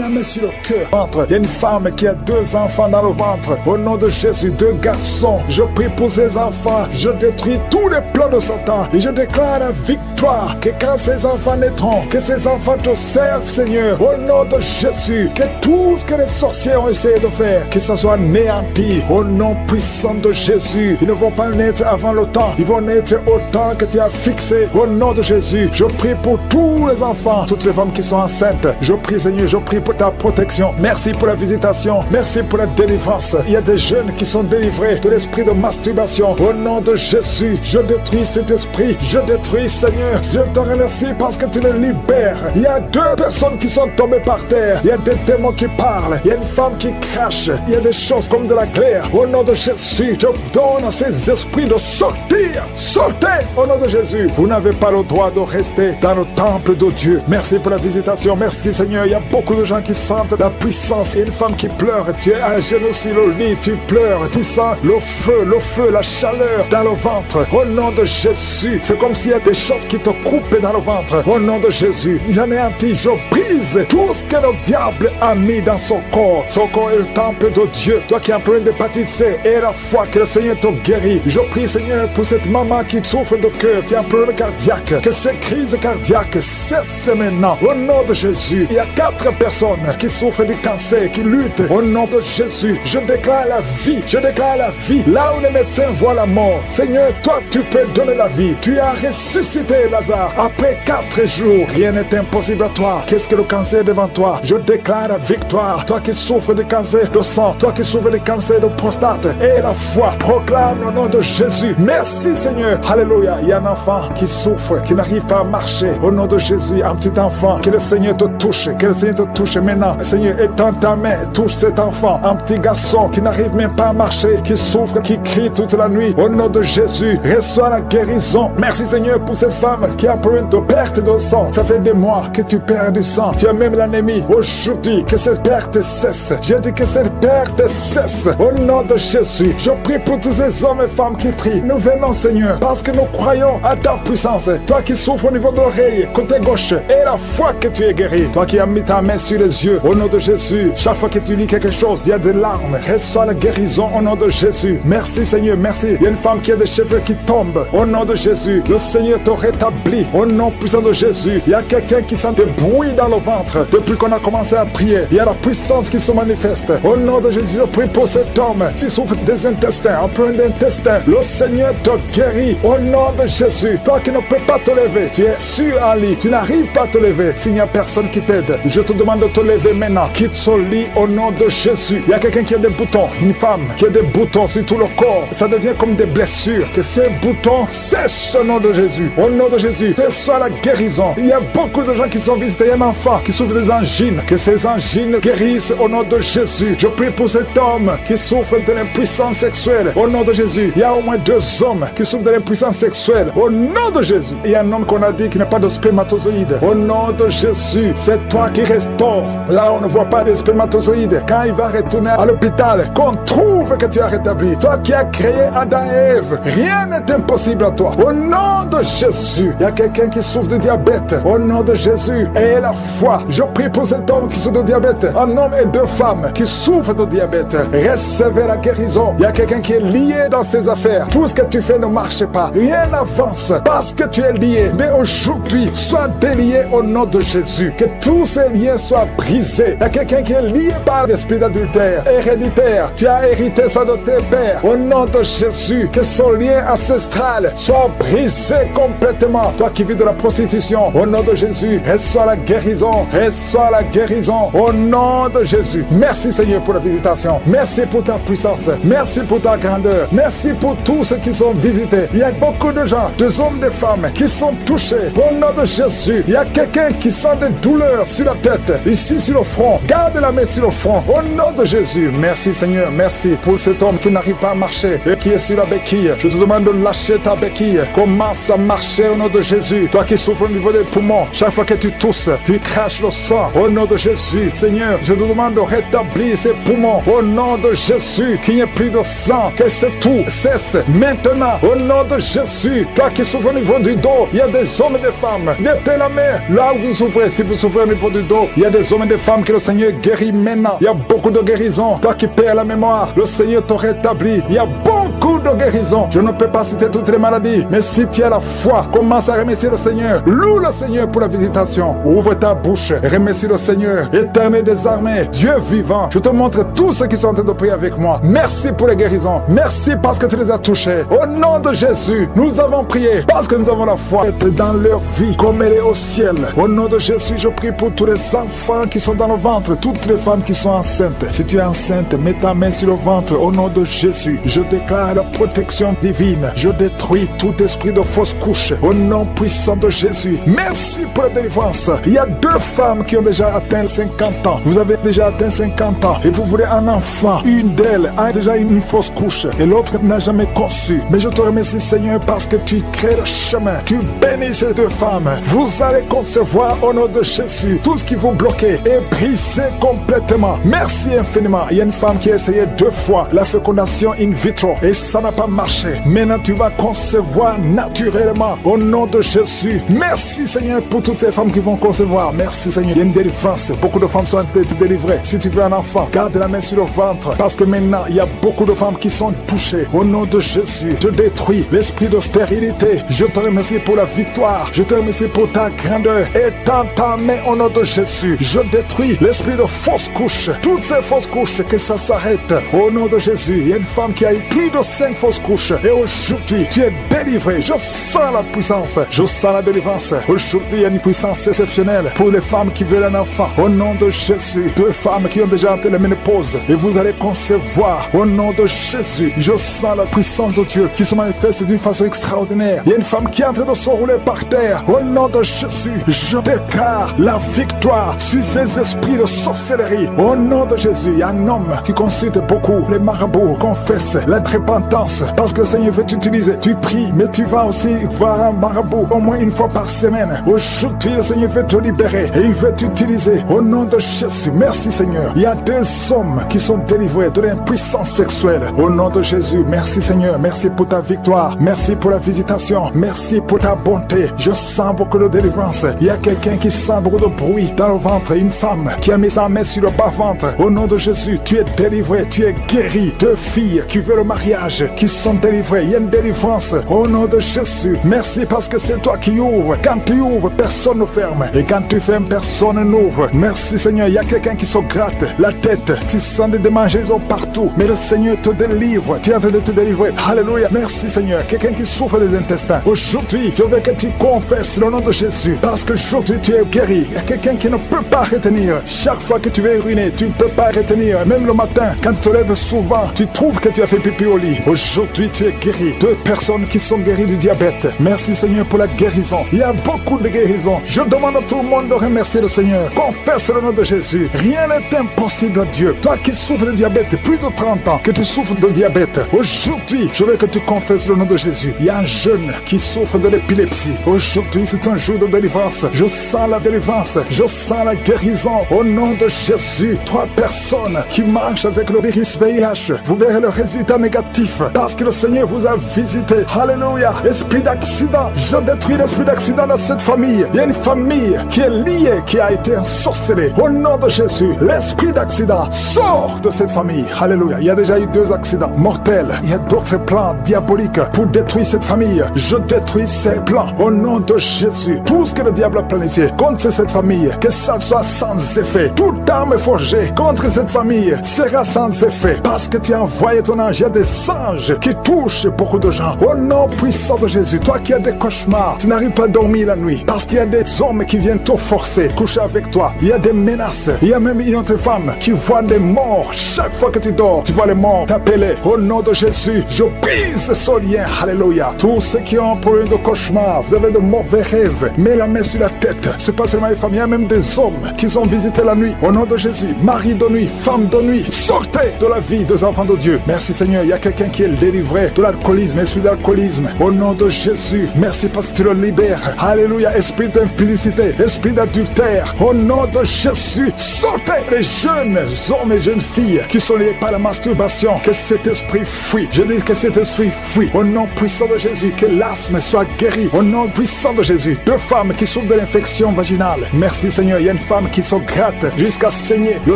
main sur le cœur. Il y a une femme qui a 2 enfants dans le ventre. Au nom de Jésus, 2 garçons. Je prie pour ces enfants. Je détruis tous les plans de Satan. Et je déclare la victoire. Que quand ces enfants naîtront, que ces enfants te servent, Seigneur. Au nom de Jésus. Que tout ce que les sorciers ont essayé de faire, que ça soit néanti. Au nom puissant de Jésus. Ils ne vont pas naître avant le temps. Ils vont naître au temps que tu as fixé. Au nom de Jésus. Je prie pour tous les enfants. Toutes les femmes qui sont enceintes. Je prie, Seigneur. Je prie pour ta protection. Merci pour la visitation. Merci pour la délivrance. Il y a des jeunes qui sont délivrés de l'esprit de masturbation. Au nom de Jésus. Je détruis cet esprit. Je détruis, Seigneur. Seigneur, je te remercie parce que tu les libères. Il y a 2 personnes qui sont tombées par terre. Il y a des démons qui parlent. Il y a une femme qui crache. Il y a des choses comme de la glaire. Au nom de Jésus, je donne à ces esprits de sortir. Sortez au nom de Jésus. Vous n'avez pas le droit de rester dans le temple de Dieu. Merci pour la visitation. Merci Seigneur. Il y a beaucoup de gens qui sentent la puissance. Il y a une femme qui pleure. Tu es à genoux sur le lit. Tu pleures. Tu sens le feu, la chaleur dans le ventre. Au nom de Jésus. C'est comme s'il y a des choses qui te coupent dans le ventre. Au nom de Jésus. J'anéantis, je brise tout ce que le diable a mis dans son corps. Son corps est le temple de Dieu. Toi qui es en plein d'hépatite C, et la foi que le Seigneur te guérit. Je prie Seigneur pour cette maman qui souffre de cœur, qui a un problème cardiaque. Que ces crises cardiaques cessent maintenant. Au nom de Jésus. Il y a 4 personnes qui souffrent du cancer, qui luttent. Au nom de Jésus. Je déclare la vie. Je déclare la vie. Là où les médecins voient la mort. Seigneur, toi tu peux donner la vie. Tu as ressuscité Lazare. Après 4 jours, rien n'est impossible à toi. Qu'est-ce que le cancer devant toi? Je déclare la victoire. Toi qui souffres de cancer de sang, toi qui souffres de cancer de prostate, et la foi, proclame le nom de Jésus. Merci Seigneur. Alléluia. Il y a un enfant qui souffre, qui n'arrive pas à marcher. Au nom de Jésus, un petit enfant, que le Seigneur te touche, que le Seigneur te touche maintenant. Seigneur, étends ta main, touche cet enfant, un petit garçon qui n'arrive même pas à marcher, qui souffre, qui crie toute la nuit. Au nom de Jésus, reçois la guérison. Merci Seigneur pour cette femme qui a un problème de perte de sang. Ça fait des mois que tu perds du sang. Tu as même l'anémie. Aujourd'hui, que cette perte cesse. Je dis que cette perte cesse. Au nom de Jésus, je prie pour tous ces hommes et femmes qui prient. Nous venons Seigneur, parce que nous croyons à ta puissance. Toi qui souffres au niveau de l'oreille, côté gauche, et la foi que tu es guéri. Toi qui as mis ta main sur les yeux. Au nom de Jésus, chaque fois que tu lis quelque chose, il y a des larmes. Reçois la guérison au nom de Jésus. Merci Seigneur, merci. Il y a une femme qui a des cheveux qui tombent. Au nom de Jésus, le Seigneur te rétablit. Au nom puissant de Jésus, il y a quelqu'un qui sent des bruits dans le ventre. Depuis qu'on a commencé à prier, il y a la puissance qui se manifeste. Au nom de Jésus, je prie pour cet homme qui souffre des intestins, un problème d'intestin. Le Seigneur te guérit. Au nom de Jésus, toi qui ne peux pas te lever, tu es sur un lit, tu n'arrives pas à te lever. S'il n'y a personne qui t'aide, je te demande de te lever maintenant. Quitte ce lit au nom de Jésus. Il y a quelqu'un qui a des boutons, une femme qui a des boutons sur tout le corps. Ça devient comme des blessures. Que ces boutons sèchent au nom de Jésus. Au nom de Jésus, reçois la guérison. Il y a beaucoup de gens qui sont visités. Il y a un enfant qui souffre des angines. Que ces angines guérissent au nom de Jésus. Je prie pour cet homme qui souffre de l'impuissance sexuelle. Au nom de Jésus. Il y a au moins 2 hommes qui souffrent de l'impuissance sexuelle. Au nom de Jésus. Il y a un homme qu'on a dit qui n'a pas de spermatozoïdes. Au nom de Jésus. C'est toi qui restaure. Là, on ne voit pas de spermatozoïdes. Quand il va retourner à l'hôpital, qu'on trouve que tu as rétabli. Toi qui as créé Adam et Ève. Rien n'est impossible à toi. Au nom de Jésus. Il y a quelqu'un qui souffre de diabète. Au nom de Jésus. Et la foi. Je prie pour cet homme qui souffre de diabète. Un homme et 2 femmes qui souffrent de diabète. Recevez la guérison. Il y a quelqu'un qui est lié dans ses affaires. Tout ce que tu fais ne marche pas. Rien n'avance parce que tu es lié. Mais aujourd'hui, sois délié au nom de Jésus. Que tous ces liens soient brisés. Il y a quelqu'un qui est lié par l'esprit d'adultère héréditaire. Tu as hérité ça de tes pères. Au nom de Jésus, que son lien ancestral soit brisé complètement. Toi qui vis de la prostitution, au nom de Jésus, reçois la guérison. Reçois la guérison. Au nom de Jésus. Merci Seigneur pour la visitation. Merci pour ta puissance. Merci pour ta grandeur. Merci pour tous ceux qui sont visités. Il y a beaucoup de gens, des hommes, des femmes qui sont touchés. Au nom de Jésus, il y a quelqu'un qui sent des douleurs sur la tête, ici sur le front. Garde la main sur le front. Au nom de Jésus. Merci Seigneur. Merci pour cet homme qui n'arrive pas à marcher et qui est sur la béquille. Je te demande de lâcher ta béquille. Commence à marcher au nom de Jésus. Toi qui souffres au niveau des poumons, chaque fois que tu tousses, tu craches le sang. Au nom de Jésus. Seigneur, je te demande de rétablir ces poumons. Au nom de Jésus, qu'il n'y ait plus de sang. Que c'est tout cesse maintenant. Au nom de Jésus. Toi qui souffres au niveau du dos, il y a des hommes et des femmes. Mettez la main là où vous souffrez. Si vous souffrez au niveau du dos, il y a des hommes et des femmes que le Seigneur guérit maintenant. Il y a beaucoup de guérison. Toi qui perds la mémoire, le Seigneur te rétablit. Il y a beaucoup de guérison. Je ne peux pas citer toutes les maladies, mais si tu as la foi, commence à remercier le Seigneur. Loue le Seigneur pour la visitation. Ouvre ta bouche, remercie le Seigneur. Éternel des armées, Dieu vivant, je te montre tous ceux qui sont en train de prier avec moi. Merci pour les guérisons. Merci parce que tu les as touchés. Au nom de Jésus, nous avons prié parce que nous avons la foi. Être dans leur vie comme elle est au ciel. Au nom de Jésus, je prie pour tous les enfants qui sont dans le ventre, toutes les femmes qui sont enceintes. Si tu es enceinte, mets ta main sur le ventre. Au nom de Jésus, je déclare la protection divine. Je détruis tout esprit de fausse couche. Au nom puissant de Jésus. Merci pour la délivrance. Il y a 2 femmes qui ont déjà atteint 50 ans. Vous avez déjà atteint 50 ans et vous voulez un enfant. Une d'elles a déjà une fausse couche et l'autre n'a jamais conçu. Mais je te remercie, Seigneur, parce que tu crées le chemin. Tu bénis ces 2 femmes. Vous allez concevoir au nom de Jésus. Tout ce qui vous bloquait est brisé complètement. Merci infiniment. Il y a une femme qui a essayé 2 fois la fécondation in vitro et ça n'a pas marché. Maintenant, tu vas concevoir naturellement au nom de Jésus. Merci, Seigneur, pour toutes ces femmes qui vont concevoir. Merci, Seigneur. Il y a une délivrance. Beaucoup de femmes sont délivrées. Si tu veux un enfant, garde la main sur le ventre parce que maintenant, il y a beaucoup de femmes qui sont touchées. Au nom de Jésus, je détruis l'esprit de stérilité. Je te remercie pour la victoire. Je te remercie pour ta grandeur. Étends ta main au nom de Jésus. Je détruis l'esprit de fausse couche. Toutes ces fausses couches, que ça s'arrête. Au nom de Jésus, il y a une femme qui a eu plus de 5 fausses couches. Et aujourd'hui, tu es délivré. Je sens la puissance. Je sens la délivrance. Aujourd'hui, il y a une puissance exceptionnelle pour les femmes qui veulent un enfant. Au nom de Jésus, 2 femmes qui ont déjà atteint la ménopause. Et vous allez concevoir. Au nom de Jésus, je sens la puissance de Dieu qui se manifeste d'une façon extraordinaire. Il y a une femme qui est en train de se rouler par terre. Au nom de Jésus, je déclare la victoire sur ces esprits de sorcellerie. Au nom de Jésus, il y a un homme qui consulte beaucoup les marabouts, confesse la repentance parce que le Seigneur veut t'utiliser. Tu pries, mais tu vas aussi voir un marabout au moins une fois par semaine. Aujourd'hui, le Seigneur veut te libérer et il veut t'utiliser. Au nom de Jésus, merci Seigneur. Il y a 2 hommes qui sont délivrés de l'impuissance sexuelle. Au nom de Jésus, merci Seigneur. Merci pour ta victoire. Merci pour la visitation. Merci pour ta bonté. Je sens beaucoup de délivrance. Il y a quelqu'un qui sent beaucoup de bruit dans le ventre. Une femme qui a mis sa main sur le bas-ventre. Au nom de Jésus, tu es délivré, tu es guéri. 2 filles qui veulent le mariage, qui sont délivrées. Il y a une délivrance. Au nom de Jésus, merci parce que c'est toi qui ouvres. Quand tu ouvres, personne ne ferme. Et quand tu fermes, personne n'ouvre. Merci Seigneur. Il y a quelqu'un qui se gratte la tête. Tu sens des démangeaisons partout. Mais le Seigneur te délivre. Tu es en train de te délivrer. Alléluia. Merci Seigneur. Quelqu'un qui souffre des intestins. Aujourd'hui, je veux que tu confesses le nom de Jésus. Parce que aujourd'hui, tu es guéri. Il y a quelqu'un qui ne peut pas retenir. Chaque fois que tu veux uriner, tu ne peux pas retenir. Même le matin, quand tu te lèves souvent, tu trouves que tu as fait pipi au lit. Aujourd'hui, tu es guéri. 2 personnes qui sont guéries du diabète. Merci Seigneur pour la guérison. Il y a beaucoup de guérisons. Je demande à tout le monde de remercier le Seigneur. Confesse le nom de Jésus. Rien n'est impossible à Dieu. Toi qui souffres de diabète, plus de 30 ans que tu souffres de diabète. Aujourd'hui, je veux que tu confesses le nom de Jésus. Il y a un jeune qui souffre de l'épilepsie. Aujourd'hui, c'est un jour de délivrance. Je sens la délivrance. Je sens la guérison. Au nom de Jésus, 3 personnes qui marchent avec le virus VIH. Vous verrez le résultat négatif parce que le Seigneur vous a visité. Alléluia. Esprit d'accident. Je détruis l'esprit d'accident dans cette famille. Il y a une famille qui est liée, qui a été ensorcelée. Au nom de Jésus, l'esprit d'accident sort de cette famille. Alléluia. Il y a déjà eu 2 accidents mortels. Il y a d'autres plans diaboliques pour détruire cette famille. Je détruis ces plans. Au nom de Jésus, tout ce que le diable a planifié contre cette famille, que ça soit sans effet. Toute arme forgée contre cette famille sera sans effet parce que tu as envoyé ton ange. Il y a des anges qui touchent beaucoup de gens. Au nom puissant de Jésus, toi qui as des cauchemars, tu n'arrives pas à dormir la nuit parce qu'il y a des hommes qui viennent te forcer, coucher avec toi. Il y a des menaces. Il y a même une autre femme qui voit des morts. Chaque fois que tu dors, tu vois les morts t'appeler. Au nom de Jésus, je brise ce lien. Alléluia. Tous ceux qui ont un problème de cauchemar, vous avez de mauvais rêves, mets la main sur la tête. C'est pas seulement les femmes, il y a même des hommes qui sont visités la nuit. Au nom de Jésus, mari de nuit, femme de nuit, sortez de la vie des enfants de Dieu. Merci Seigneur. Il y a quelqu'un qui est délivré de l'alcoolisme, esprit d'alcoolisme. Au nom de Jésus, merci parce que tu le libères. Alléluia. Esprit d'impudicité, esprit d'adultère. Au nom de Jésus, sortez les jeunes hommes et jeunes filles qui sont liés par la masturbation. Que cet esprit fuit. Je dis que cet esprit fuit. Au nom puissant de Jésus, que l'asthme soit guéri. Au nom puissant de Jésus, 2 femmes qui souffrent de l'infection vaginale. Merci Seigneur. Il y a une femme qui se gratte jusqu'à saigner. Le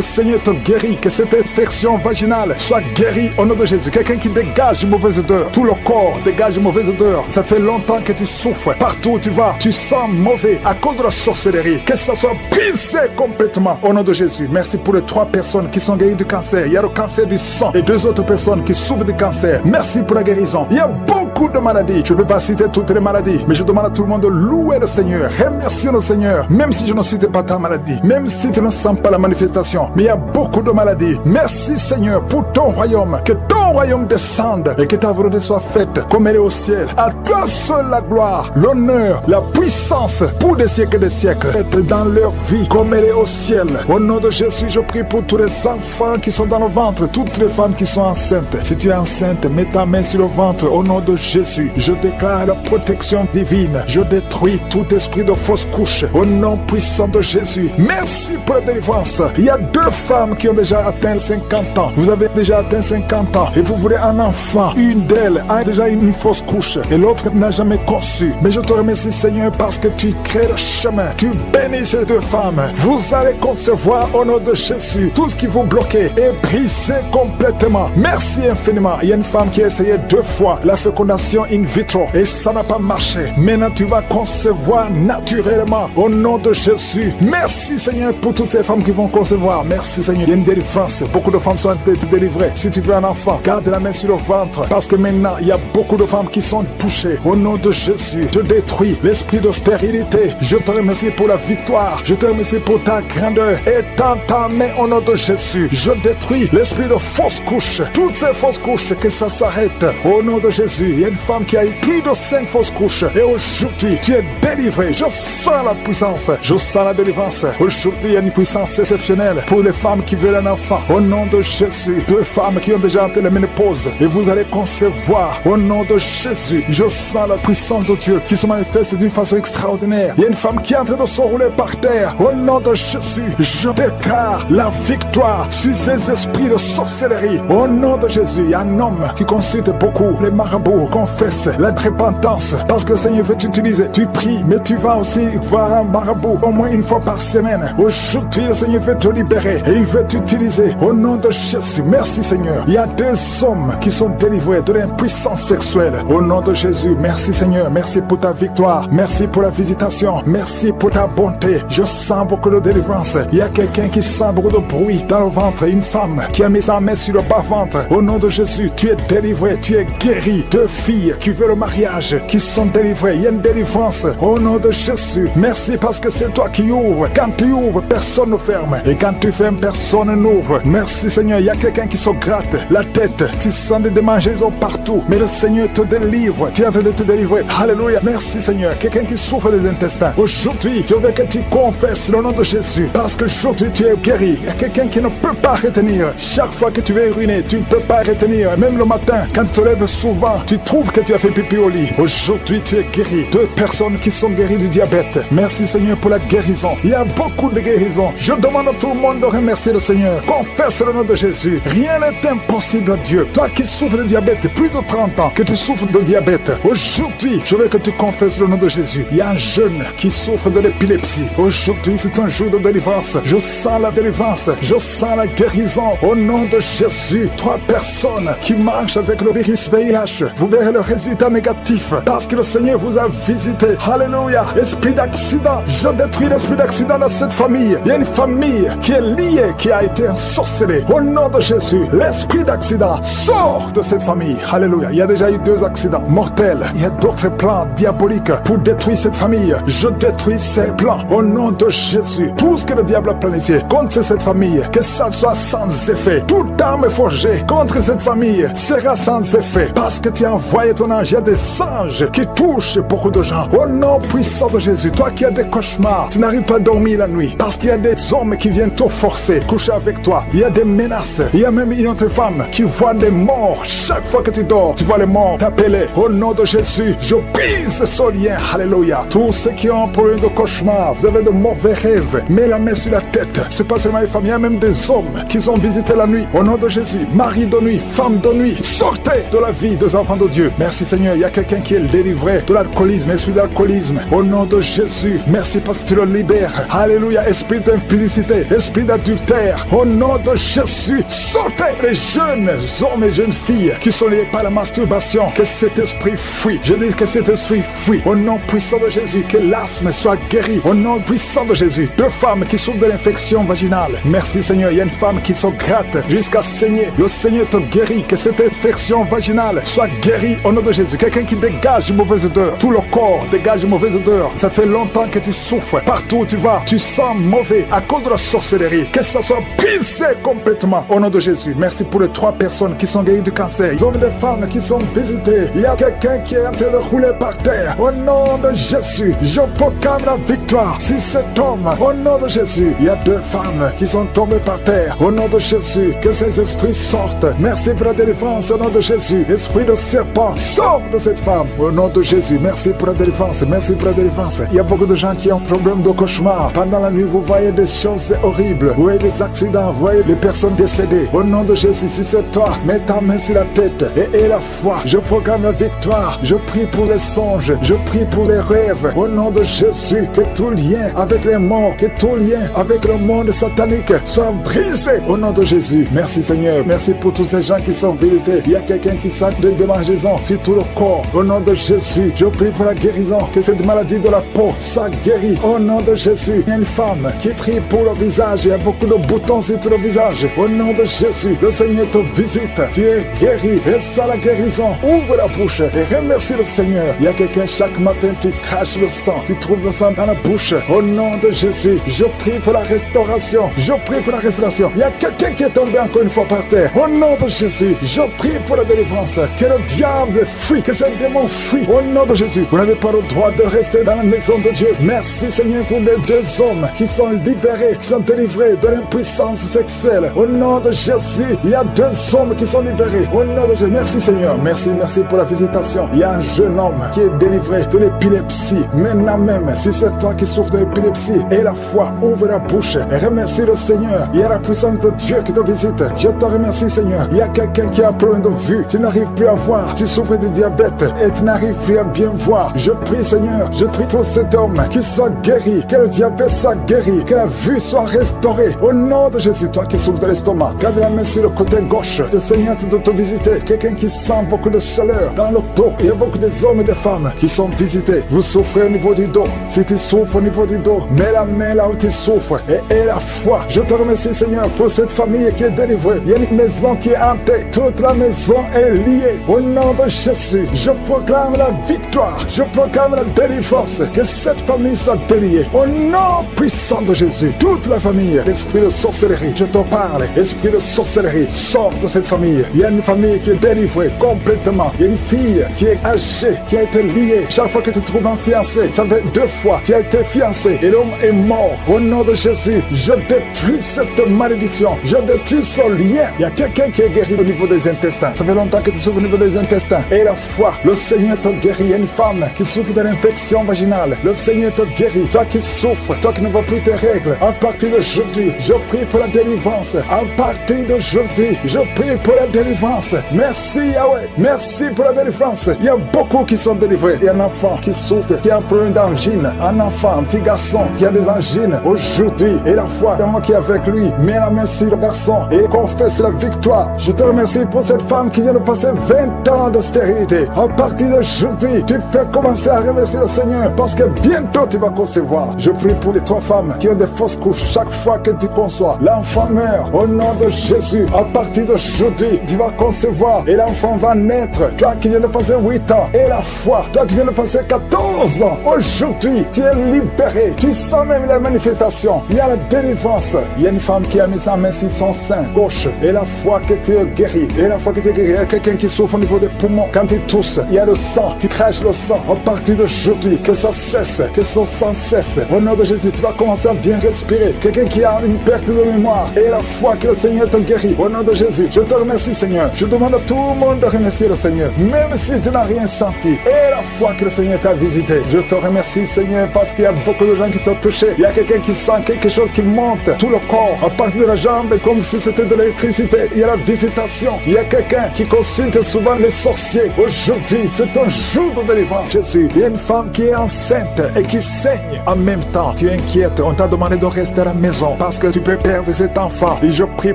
Seigneur te guérit. Que cette infection vaginale soit guérie au nom de Jésus. Quelqu'un qui dégage une mauvaise odeur. Tout le corps dégage une mauvaise odeur. Ça fait longtemps que tu souffres. Partout où tu vas, tu sens mauvais à cause de la sorcellerie. Que ça soit brisé complètement au nom de Jésus. Merci pour les 3 personnes qui sont guéries du cancer. Il y a le cancer du sang et 2 autres personnes qui souffrent du cancer. Merci pour la guérison. Il y a beaucoup de maladies. Je ne peux pas citer toutes les maladies, mais je demande à tout le monde de louer le Seigneur. Remercier le Seigneur. Même si je ne cite pas ta maladie, même si tu ne sens pas la manifestation, mais il y a beaucoup de maladies. Merci Seigneur pour ton royaume. Que ton ton royaume descende et que ta volonté soit faite comme elle est au ciel. À toi seul la gloire, l'honneur, la puissance pour des siècles et des siècles. Être dans leur vie comme elle est au ciel. Au nom de Jésus, je prie pour tous les enfants qui sont dans le ventre, toutes les femmes qui sont enceintes. Si tu es enceinte, mets ta main sur le ventre. Au nom de Jésus, je déclare la protection divine. Je détruis tout esprit de fausse couche. Au nom puissant de Jésus, merci pour la délivrance. Il y a 2 femmes qui ont déjà atteint 50 ans. Vous avez déjà atteint 50 ans et vous voulez un enfant. Une d'elles a déjà une fausse couche et l'autre n'a jamais conçu. Mais je te remercie, Seigneur, parce que tu crées le chemin. Tu bénis ces 2 femmes. Vous allez concevoir au nom de Jésus. Tout ce qui vous bloquait est brisé complètement. Merci infiniment. Il y a une femme qui a essayé 2 fois la fécondation in vitro et ça n'a pas marché. Maintenant, tu vas concevoir naturellement au nom de Jésus. Merci, Seigneur, pour toutes ces femmes qui vont concevoir. Merci, Seigneur. Il y a une délivrance. Beaucoup de femmes sont délivrées. Si tu veux un enfant, garde la main sur le ventre parce que maintenant, il y a beaucoup de femmes qui sont touchées. Au nom de Jésus, je détruis l'esprit de stérilité. Je te remercie pour la victoire. Je te remercie pour ta grandeur. Étends ta main au nom de Jésus. Je détruis l'esprit de fausse couche. Toutes ces fausses couches, que ça s'arrête. Au nom de Jésus, il y a une femme qui a eu plus de 5 fausses couches. Et aujourd'hui, tu es délivré. Je sens la puissance. Je sens la délivrance. Aujourd'hui, il y a une puissance exceptionnelle pour les femmes qui veulent un enfant. Au nom de Jésus, 2 femmes qui ont déjà atteint la ménopause. Et vous allez concevoir. Au nom de Jésus, je sens la puissance de Dieu qui se manifeste d'une façon extraordinaire. Il y a une femme qui est en train de se rouler par terre. Au nom de Jésus, je déclare la victoire sur ces esprits de sorcellerie. Au nom de Jésus, il y a un homme qui consulte beaucoup les marabouts, confesse la repentance parce que le Seigneur veut t'utiliser. Tu pries, mais tu vas aussi voir un marabout au moins une fois par semaine. Aujourd'hui, le Seigneur veut te libérer et il veut t'utiliser. Au nom de Jésus, merci Seigneur. Il y a 2 hommes qui sont délivrés de l'impuissance sexuelle. Au nom de Jésus, merci Seigneur. Merci pour ta victoire. Merci pour la visitation. Merci pour ta bonté. Je sens beaucoup de délivrance. Il y a quelqu'un qui sent beaucoup de bruit dans le ventre. Une femme qui a mis sa main sur le bas-ventre. Au nom de Jésus, tu es délivré. Tu es guéri. 2 filles qui veulent le mariage, qui sont délivrées. Il y a une délivrance. Au nom de Jésus, merci parce que c'est toi qui ouvres. Quand tu ouvres, personne ne ferme. Et quand tu fermes, personne n'ouvre. Merci Seigneur. Il y a quelqu'un qui se gratte la tête. Tu sens des démangeaisons partout. Mais le Seigneur te délivre. Tu es en train de te délivrer. Alléluia. Merci Seigneur. Quelqu'un qui souffre des intestins. Aujourd'hui, je veux que tu confesses le nom de Jésus. Parce que aujourd'hui, tu es guéri. Il y a quelqu'un qui ne peut pas retenir. Chaque fois que tu es ruiné, tu ne peux pas retenir. Même le matin, quand tu te lèves souvent, tu trouves que tu as fait pipi au lit. Aujourd'hui, tu es guéri. 2 personnes qui sont guéries du diabète. Merci Seigneur pour la guérison. Il y a beaucoup de guérisons. Je demande à tout le monde de remercier le Seigneur. Confesse le nom de Jésus. Rien n'est impossible à Dieu. Toi qui souffres de diabète, plus de 30 ans que tu souffres de diabète. Aujourd'hui, je veux que tu confesses le nom de Jésus. Il y a un jeune qui souffre de l'épilepsie. Aujourd'hui, c'est un jour de délivrance. Je sens la délivrance. Je sens la guérison. Au nom de Jésus, 3 personnes qui marchent avec le virus VIH. Vous verrez le résultat négatif parce que le Seigneur vous a visité. Alléluia. Esprit d'accident. Je détruis l'esprit d'accident dans cette famille. Il y a une famille qui est liée, qui a été ensorcelée. Au nom de Jésus, l'esprit d'accident sort de cette famille. Alléluia. Il y a déjà eu 2 accidents mortels. Il y a d'autres plans diaboliques pour détruire cette famille. Je détruis ces plans au nom de Jésus. Tout ce que le diable a planifié contre cette famille, que ça soit sans effet. Toute arme forgée contre cette famille sera sans effet parce que tu as envoyé ton ange. Il y a des anges qui touchent beaucoup de gens. Au nom puissant de Jésus, toi qui as des cauchemars, tu n'arrives pas à dormir la nuit parce qu'il y a des hommes qui viennent te forcer, coucher avec toi. Il y a des menaces. Il y a même une autre femme qui voit des morts. Chaque fois que tu dors, tu vois les morts t'appeler. Au nom de Jésus, je brise ce lien. Alléluia. Tous ceux qui ont un problème de cauchemar, vous avez de mauvais rêves, mets la main sur la tête. C'est pas seulement les femmes, il y a même des hommes qui sont visités la nuit. Au nom de Jésus, mari de nuit, femme de nuit, sortez de la vie des enfants de Dieu. Merci Seigneur. Il y a quelqu'un qui est délivré de l'alcoolisme, esprit d'alcoolisme. Au nom de Jésus, merci parce que tu le libères. Alléluia. Esprit d'impudicité, esprit d'adultère. Au nom de Jésus, sortez les jeunes hommes et jeunes filles qui sont liés par la masturbation. Que cet esprit fuit. Je dis que cet esprit fuit. Au nom puissant de Jésus, que l'asthme soit guéri. Au nom puissant de Jésus. 2 femmes qui souffrent de l'infection vaginale. Merci Seigneur. Il y a une femme qui se gratte jusqu'à saigner. Le Seigneur te guérit. Que cette infection vaginale soit guérie au nom de Jésus. Quelqu'un qui dégage une mauvaise odeur. Tout le corps dégage une mauvaise odeur. Ça fait longtemps que tu souffres. Partout où tu vas, tu sens mauvais à cause de la sorcellerie. Que ça soit brisé complètement au nom de Jésus. Merci pour les 3 personnes personnes qui sont guéries du cancer. Des hommes et des femmes qui sont visités. Il y a quelqu'un qui est en train de rouler par terre. Au nom de Jésus, je proclame la victoire sur cet homme. Au nom de Jésus, il y a 2 femmes qui sont tombées par terre. Au nom de Jésus, que ces esprits sortent. Merci pour la délivrance au nom de Jésus. Esprit de serpent, sort de cette femme. Au nom de Jésus, merci pour la délivrance. Merci pour la délivrance. Il y a beaucoup de gens qui ont problème de cauchemar. Pendant la nuit, vous voyez des choses horribles. Vous voyez des accidents. Vous voyez des personnes décédées. Au nom de Jésus, si c'est toi, mets ta main sur la tête et aie la foi. Je proclame la victoire. Je prie pour les songes. Je prie pour les rêves. Au nom de Jésus, que tout lien avec les morts, que tout lien avec le monde satanique soit brisé. Au nom de Jésus. Merci Seigneur. Merci pour tous ces gens qui sont visités. Il y a quelqu'un qui sent de démangeaisons sur tout le corps. Au nom de Jésus, je prie pour la guérison. Que cette maladie de la peau soit guérie. Au nom de Jésus, il y a une femme qui prie pour le visage. Il y a beaucoup de boutons sur tout le visage. Au nom de Jésus, le Seigneur te visite. Tu es guéri. Reçois la guérison. Ouvre la bouche et remercie le Seigneur. Il y a quelqu'un chaque matin, tu craches le sang. Tu trouves le sang dans la bouche. Au nom de Jésus, je prie pour la restauration. Je prie pour la restauration. Il y a quelqu'un qui est tombé encore une fois par terre. Au nom de Jésus, je prie pour la délivrance. Que le diable fuit, que ce démon fuit. Au nom de Jésus, vous n'avez pas le droit de rester dans la maison de Dieu. Merci Seigneur pour les 2 hommes qui sont libérés, qui sont délivrés de l'impuissance sexuelle. Au nom de Jésus, il y a 2 hommes qui sont libérés. Au nom de Jésus, merci Seigneur. Merci pour la visitation. Il y a un jeune homme qui est délivré de l'épilepsie. Maintenant même, si c'est toi qui souffres de l'épilepsie, et la foi, ouvre la bouche et remercie le Seigneur. Il y a la puissance de Dieu qui te visite. Je te remercie Seigneur. Il y a quelqu'un qui a un problème de vue. Tu n'arrives plus à voir. Tu souffres de diabète et tu n'arrives plus à bien voir. Je prie Seigneur. Je prie pour cet homme qui soit guéri. Que le diabète soit guéri. Que la vue soit restaurée. Au nom de Jésus, toi qui souffres de l'estomac, garde la main sur le côté gauche. Le Seigneur te te visiter. Quelqu'un qui sent beaucoup de chaleur dans le dos. Il y a beaucoup des hommes et des femmes qui sont visités. Vous souffrez au niveau du dos. Si tu souffres au niveau du dos, mets la main là où tu souffres et aie la foi. Je te remercie Seigneur pour cette famille qui est délivrée. Il y a une maison qui est hantée. Toute la maison est liée. Au nom de Jésus, je proclame la victoire. Je proclame la délivrance. Que cette famille soit déliée. Au nom puissant de Jésus, toute la famille, l'esprit de sorcellerie, je te parle. Esprit de sorcellerie, sors de cette famille. Il y a une famille qui est délivrée complètement. Il y a une fille qui est âgée, qui a été liée. Chaque fois que tu trouves un fiancé, ça fait 2 fois, tu as été fiancé et l'homme est mort. Au nom de Jésus, je détruis cette malédiction. Je détruis ce lien. Il y a quelqu'un qui est guéri au niveau des intestins. Ça fait longtemps que tu souffres au niveau des intestins. Et la foi, le Seigneur te guérit. Il y a une femme qui souffre de l'infection vaginale. Le Seigneur te guérit. Toi qui souffres, toi qui ne vois plus tes règles, à partir d'aujourd'hui, je prie pour la délivrance. À partir d'aujourd'hui, je prie pour la délivrance. Merci Yahweh. Merci pour la délivrance. Il y a beaucoup qui sont délivrés. Il y a un enfant qui souffre, qui a un problème d'angine. Un enfant, un petit garçon qui a des angines aujourd'hui. Et la foi, c'est moi qui est avec lui. Mets la main sur le garçon et confesse la victoire. Je te remercie pour cette femme qui vient de passer 20 ans de stérilité. À partir d'aujourd'hui, tu peux commencer à remercier le Seigneur parce que bientôt tu vas concevoir. Je prie pour les 3 femmes qui ont des fausses couches. Chaque fois que tu conçois, l'enfant meurt. Au nom de Jésus, à partir d'aujourd'hui, tu vas concevoir et l'enfant va naître. Toi qui viens de passer 8 ans et la foi, toi qui viens de passer 14 ans, aujourd'hui, tu es libéré. Tu sens même la manifestation. Il y a la délivrance. Il y a une femme qui a mis sa main sur son sein gauche et la foi que tu es guéri. Et la foi que tu es guéri, il y a quelqu'un qui souffre au niveau des poumons. Quand tu tousses, il y a le sang. Tu craches le sang. À partir d'aujourd'hui, que ça cesse, que son sang cesse. Au nom de Jésus, tu vas commencer à bien respirer. Quelqu'un qui a une perte de mémoire et la foi que le Seigneur te guérit. Au nom de Jésus, je te remercie Seigneur. Je demande à tout le monde de remercier le Seigneur, même si tu n'as rien senti. Et la foi que le Seigneur t'a visité. Je te remercie Seigneur parce qu'il y a beaucoup de gens qui sont touchés. Il y a quelqu'un qui sent quelque chose qui monte tout le corps, à partir de la jambe, comme si c'était de l'électricité. Il y a la visitation. Il y a quelqu'un qui consulte souvent les sorciers. Aujourd'hui, c'est un jour de délivrance. Jésus, il y a une femme qui est enceinte et qui saigne en même temps. Tu es inquiète. On t'a demandé de rester à la maison parce que tu peux perdre cet enfant. Et je prie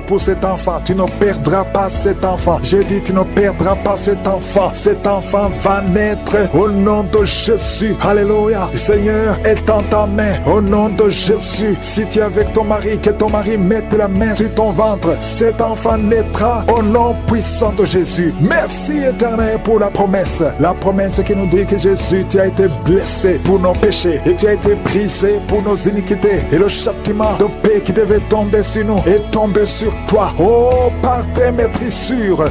pour cet enfant. Tu ne perdras pas cet enfant. J'ai dit, tu ne perdras pas cet enfant. Cet enfant va naître au nom de Jésus. Alléluia. Seigneur, étends ta main au nom de Jésus. Si tu es avec ton mari, que ton mari mette la main sur ton ventre. Cet enfant naîtra au nom puissant de Jésus. Merci éternel pour la promesse. La promesse qui nous dit que Jésus, tu as été blessé pour nos péchés et tu as été brisé pour nos iniquités. Et le châtiment de paix qui devait tomber sur nous est tombé sur toi. Oh, par tes maîtrise.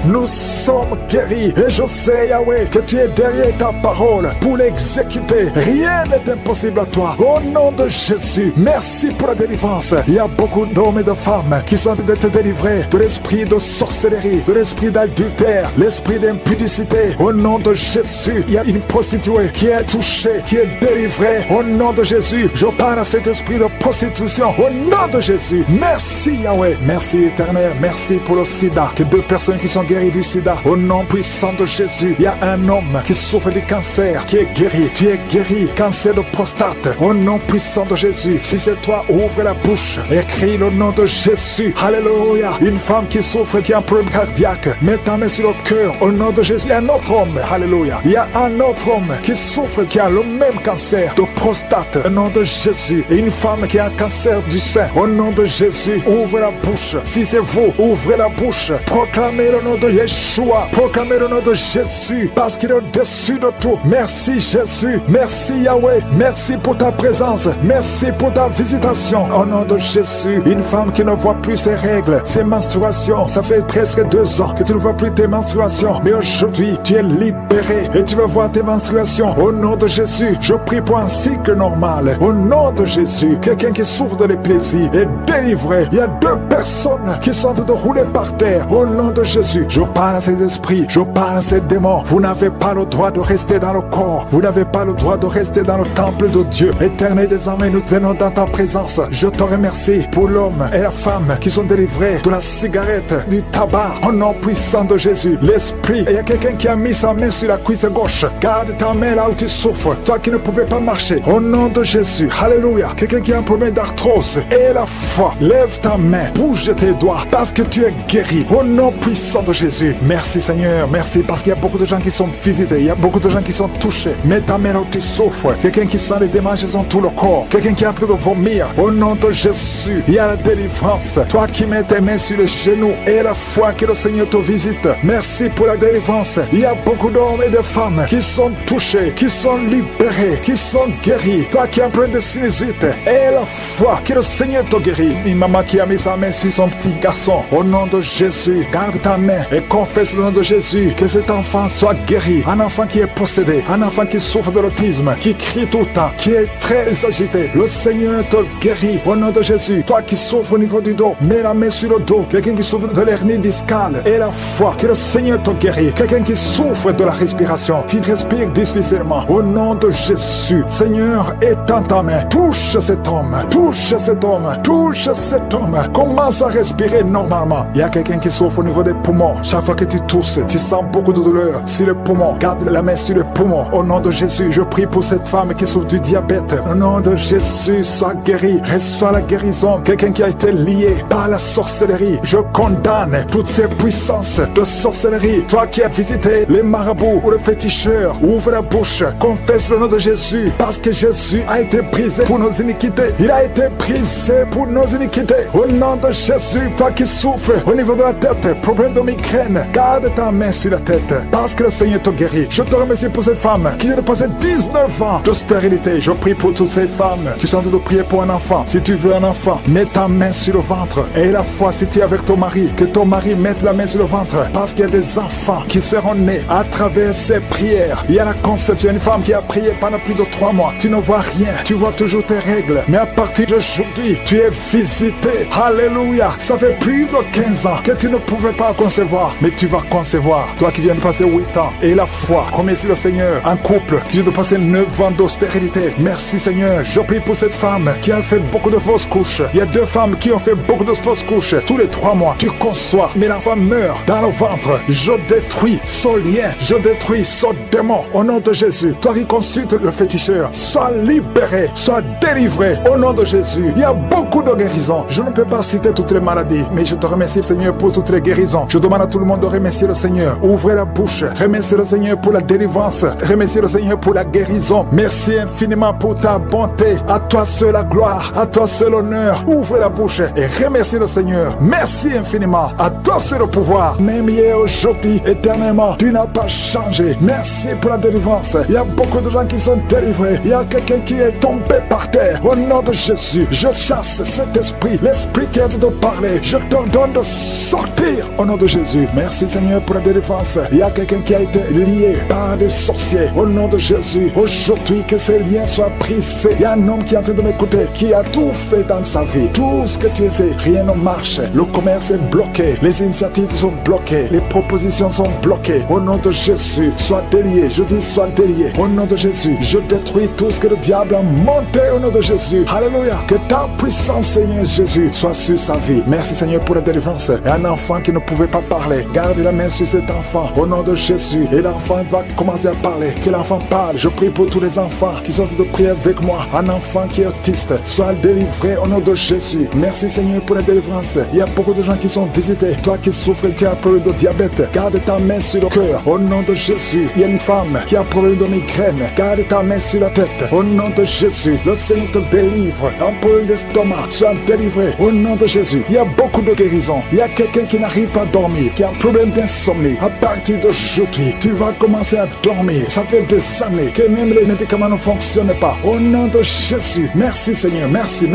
Nous sommes guéris. Et je sais, Yahweh, que tu es derrière ta parole pour l'exécuter. Rien n'est impossible à toi. Au nom de Jésus, merci pour la délivrance. Il y a beaucoup d'hommes et de femmes qui sont en train d'être délivrés de l'esprit de sorcellerie, de l'esprit d'adultère, l'esprit d'impudicité. Au nom de Jésus, il y a une prostituée qui est touchée, qui est délivrée. Au nom de Jésus, je parle à cet esprit de prostitution. Au nom de Jésus, merci Yahweh, merci éternel, merci pour le sida. Que 2 personnes qui sont guéries du sida. Au nom puissant de Jésus, il y a un homme qui souffre du cancer, qui est guéri. Tu es guéri, cancer de prostate. Au nom puissant de Jésus, si c'est toi, ouvre la bouche et crie le nom de Jésus. Alléluia. Une femme qui souffre, qui a un problème cardiaque, mets ta main sur le cœur. Au nom de Jésus, il y a un autre homme. Alléluia. Il y a un autre homme qui souffre, qui a le même cancer de prostate. Au nom de Jésus. Et une femme qui a un cancer du sein. Au nom de Jésus, ouvre la bouche. Si c'est vous, ouvrez la bouche. Proclamez le nom de Yeshua. Proclamez le nom de Jésus. Parce qu'il est au-dessus de tout. Merci Jésus. Merci Yahweh. Merci pour ta présence. Merci pour ta visitation. Au nom de Jésus. Une femme qui ne voit plus ses règles, ses menstruations. Ça fait presque 2 ans que tu ne vois plus tes menstruations. Mais aujourd'hui, tu es libéré et tu vas voir tes menstruations. Au nom de Jésus, je prie pour un cycle normal. Au nom de Jésus, quelqu'un qui souffre de l'épilepsie est délivré. Il y a 2 personnes qui sont en train de rouler par terre. Au nom de Jésus, je parle à ces esprits, je parle à ces démons. Vous n'avez pas le droit de rester dans le corps. Vous n'avez pas le droit de rester dans le temple de Dieu. Éternel, désormais, nous venons dans ta présence. Je te remercie pour l'homme et la femme qui sont délivrés de la cigarette, du tabac. Au nom puissant de Jésus, l'esprit. Et il y a quelqu'un qui a mis sa main sur la cuisse gauche. Garde ta main là où tu souffres. Toi qui ne pouvais pas marcher. Au nom de Jésus, alléluia. Quelqu'un qui a un problème d'arthrose. Et la foi. Lève ta main. Bouge tes doigts. Parce que tu es guéri. Au nom puissant de Jésus. Merci Seigneur. Merci parce qu'il y a beaucoup de gens qui sont visités. Il y a beaucoup de gens qui sont touchés. Mets ta main là où tu souffres. Quelqu'un qui sent les démangeaisons tout le corps. Quelqu'un qui est en train de vomir. Au nom de Jésus, il y a la délivrance. Toi qui mets tes mains sur les genoux et la foi que le Seigneur te visite. Merci pour la délivrance. Il y a beaucoup d'hommes et de femmes qui sont touchés, qui sont libérés, qui sont guéris. Toi qui as un problème de sinusite et la foi que le Seigneur te guérit. Une maman qui a mis sa main sur son petit garçon. Au nom de Jésus, garde ta main et confesse le nom de Jésus. Que cet enfant soit guéri. Un enfant qui est possédé, un enfant qui souffre de l'autisme, qui crie tout le temps, qui est très agité. Le Seigneur te guérit. Au nom de Jésus, toi qui souffres au niveau du dos, mets la main sur le dos. Quelqu'un qui souffre de l'hernie discale et la foi que le Seigneur te guérit. Quelqu'un qui souffre de la respiration, qui respire difficilement. Au nom de Jésus, Seigneur, étends ta main. Touche cet homme, touche cet homme, touche cet homme. Commence à respirer normalement. Il y a quelqu'un qui souffre au niveau des poumons. Chaque fois que tu tousses, tu sens beaucoup de douleur sur les poumons. Garde la main sur les poumons. Au nom de Jésus, je prie pour cette femme qui souffre du diabète. Au nom de Jésus, sois guéri. Reçois la guérison. Quelqu'un qui a été lié par la sorcellerie. Je condamne toutes ces puissances de sorcellerie. Toi qui as visité les marabouts ou les féticheurs, ouvre la bouche, confesse le nom de Jésus, parce que Jésus a été brisé pour nos iniquités. Il a été brisé pour nos iniquités. Au nom de Jésus, toi qui souffres au niveau de la tête, problème de migraine, garde ta main sur la tête, parce que le Seigneur te guérit. Je te remercie pour cette femme qui vient de passer 19 ans de stérilité. Je prie pour toutes ces femmes qui sont en train de prier pour un enfant. Si tu veux un enfant, mets ta main sur le ventre. Et la foi, si tu es avec ton mari, que ton mari mette la main sur le ventre, parce qu'il y a des enfants qui seront nés à travers ces prières. Il y a la conception, une femme qui a prié pendant plus de 3 mois. Tu ne vois rien, tu vois toujours tes règles. Mais à partir d'aujourd'hui, tu es visité. Alléluia. Ça fait plus de 15 ans que tu ne pouvais pas concevoir, mais tu vas concevoir. Toi qui viens de passer 8 ans, et la foi, remercie le Seigneur. Un couple qui vient de passer 9 ans d'austérité. Merci Seigneur. Je prie pour cette femme qui a fait beaucoup de fausses couches. Il y a 2 femmes qui ont fait beaucoup de fausses couches. Tous les 3 mois, tu conçois, mais l'enfant meurt dans le ventre. Je détruis ce lien, je détruis ce démon. Au nom de Jésus, toi qui consultes le féticheur, sois libéré, sois délivré. Au nom de Jésus, il y a beaucoup de guérisons. Je ne peux pas citer toutes les maladies, mais je te remercie Seigneur pour toutes les guérisons. Je demande à tout le monde de remercier le Seigneur. Ouvrez la bouche, remerciez le Seigneur pour la délivrance, remerciez le Seigneur pour la guérison. Merci infiniment pour ta bonté. À toi seul la gloire, à toi seul l'honneur. Ouvrez la bouche et remerciez le Seigneur. Merci infiniment. À toi seul le pouvoir. Même hier, aujourd'hui, éternellement, tu n'as pas changé. Merci pour la délivrance. Il y a beaucoup de gens qui sont délivrés. Il y a quelqu'un qui est tombé par terre. Au nom de Jésus, je chasse cet esprit, l'esprit qui est de parler. Je te donne de sortir sortir au nom de Jésus. Merci Seigneur pour la délivrance. Il y a quelqu'un qui a été lié par des sorciers au nom de Jésus. Aujourd'hui que ces liens soient brisés. Il y a un homme qui est en train de m'écouter, qui a tout fait dans sa vie. Tout ce que tu sais, rien ne marche. Le commerce est bloqué. Les initiatives sont bloquées. Les propositions sont bloquées. Au nom de Jésus, sois délié. Je dis sois délié. Au nom de Jésus, je détruis tout ce que le diable a monté au nom de Jésus. Alléluia. Que ta puissance, Seigneur Jésus, soit sur sa vie. Merci Seigneur pour la délivrance. Et un enfant qui ne pouvait pas parler, garde la main sur cet enfant au nom de Jésus. Et l'enfant va commencer à parler. Que l'enfant parle. Je prie pour tous les enfants qui sont de prier avec moi. Un enfant qui est autiste, soit délivré au nom de Jésus. Merci Seigneur pour la délivrance. Il y a beaucoup de gens qui sont visités. Toi qui souffres, qui as un problème de diabète, garde ta main sur le cœur au nom de Jésus. Il y a une femme qui a un problème de migraine, garde ta main sur la tête au nom de Jésus. Le Seigneur te délivre. Un problème d'estomac, sois délivré au nom de Jésus. Il y a beaucoup de guérisons. Il y a quelqu'un qui n'arrive pas à dormir, qui a un problème d'insomnie. À partir d'aujourd'hui, tu vas commencer à dormir. Ça fait des années que même les médicaments ne fonctionnent pas. Au nom de Jésus, merci Seigneur, merci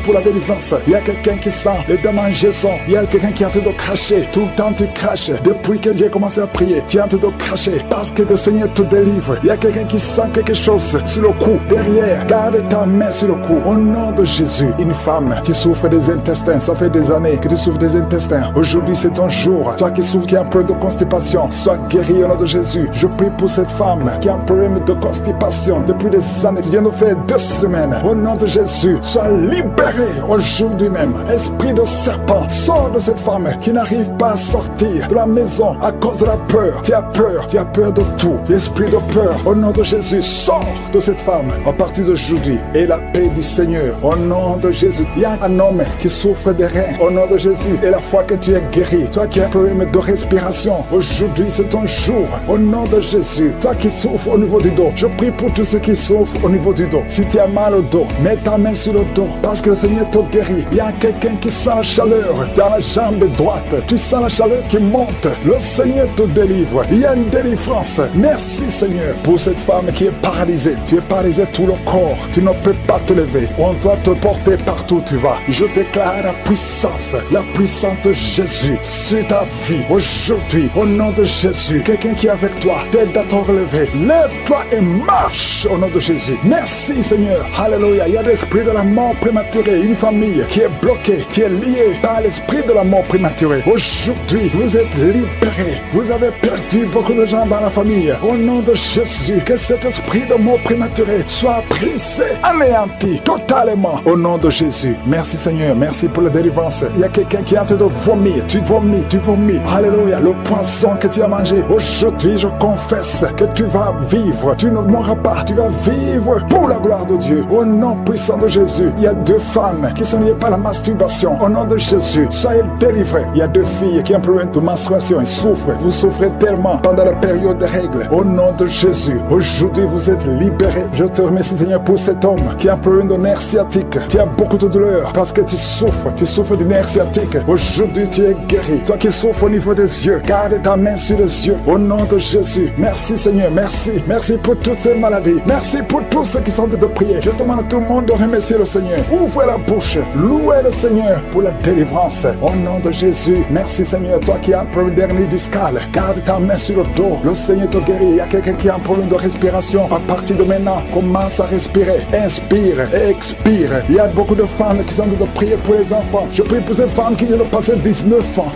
pour la délivrance. Il y a quelqu'un qui sent les démangeaisons. Il y a quelqu'un qui est en train de cracher. Tout le temps tu craches. Depuis que j'ai commencé à prier, tu es en train de cracher parce que le Seigneur te délivre. Il y a quelqu'un qui sent quelque chose sur le cou, derrière. Garde ta main sur le cou. Au nom de Jésus, une femme qui souffre des intestins, ça fait des années que tu souffres des intestins. Aujourd'hui c'est ton jour. Toi qui souffres, qui a un problème de constipation, sois guéri au nom de Jésus. Je prie pour cette femme qui a un problème de constipation depuis des années. Tu viens de faire 2 semaines. Au nom de Jésus, sois libéré aujourd'hui même. Esprit de serpent, sors de cette femme qui n'arrive pas à sortir de la maison à cause de la peur. Tu as peur de tout. Esprit de peur, au nom de Jésus, sors de cette femme à partir d'aujourd'hui. Et la paix du Seigneur, au nom de Jésus. Il y a un homme qui souffre des reins, au nom de Jésus. Et la fois que tu es guéri, toi qui as un problème de respiration, aujourd'hui c'est ton jour, au nom de Jésus. Toi qui souffres au niveau du dos, je prie pour tous ceux qui souffrent au niveau du dos. Si tu as mal au dos, mets ta main sur le dos, parce que le Seigneur te guérit. Il y a quelqu'un qui sent la chaleur dans la jambe droite. Tu sens la chaleur qui monte. Le Seigneur te délivre. Il y a une délivrance. Merci Seigneur pour cette femme qui est paralysée. Tu es paralysé tout le corps. Tu ne peux pas te lever. On doit te porter partout où tu vas. Je déclare la puissance de Jésus sur ta vie. Aujourd'hui, au nom de Jésus, quelqu'un qui est avec toi, t'aide à te relever. Lève-toi et marche au nom de Jésus. Merci Seigneur. Alléluia. Il y a l'esprit de la mort prématurée. Une famille qui est bloquée, qui est liée par l'esprit de la mort prématurée. Aujourd'hui, vous êtes libérés. Vous avez perdu beaucoup de gens dans la famille. Au nom de Jésus, que cet esprit de mort prématurée soit brisé, anéanti totalement. Au nom de Jésus. Merci Seigneur. Merci pour la délivrance. Il y a quelqu'un qui est en train de vomir. Tu vomis. Alléluia. Le poisson que tu as mangé. Aujourd'hui, je confesse que tu vas vivre. Tu ne mourras pas. Tu vas vivre pour la gloire de Dieu. Au nom puissant de Jésus. Il y a 2 femmes qui sont liées par la masturbation. Au nom de Jésus, soyez délivrés. Il y a 2 filles qui ont un problème de menstruation. Ils souffrent. Vous souffrez tellement pendant la période des règles. Au nom de Jésus, aujourd'hui, vous êtes libérés. Je te remercie, Seigneur, pour cet homme qui a un problème de nerf sciatique. Tu as beaucoup de douleur parce que tu souffres du nerf sciatique. Aujourd'hui, tu es guéri. Toi qui souffres au niveau des yeux, garde ta main sur les yeux. Au nom de Jésus, merci Seigneur, merci pour toutes ces maladies. Merci pour tous ceux qui sont de prier. Je demande à tout le monde de remercier le Seigneur. Ouvrez la bouche, louez le Seigneur pour la délivrance. Au nom de Jésus, merci Seigneur. Toi qui as un problème d'hernie discale, garde ta main sur le dos. Le Seigneur te guérit. Il y a quelqu'un qui a un problème de respiration. À partir de maintenant, commence à respirer. Inspire et expire. Il y a beaucoup de femmes qui sont de prier pour les enfants. Je prie pour ces femmes qui viennent de passer 19 ans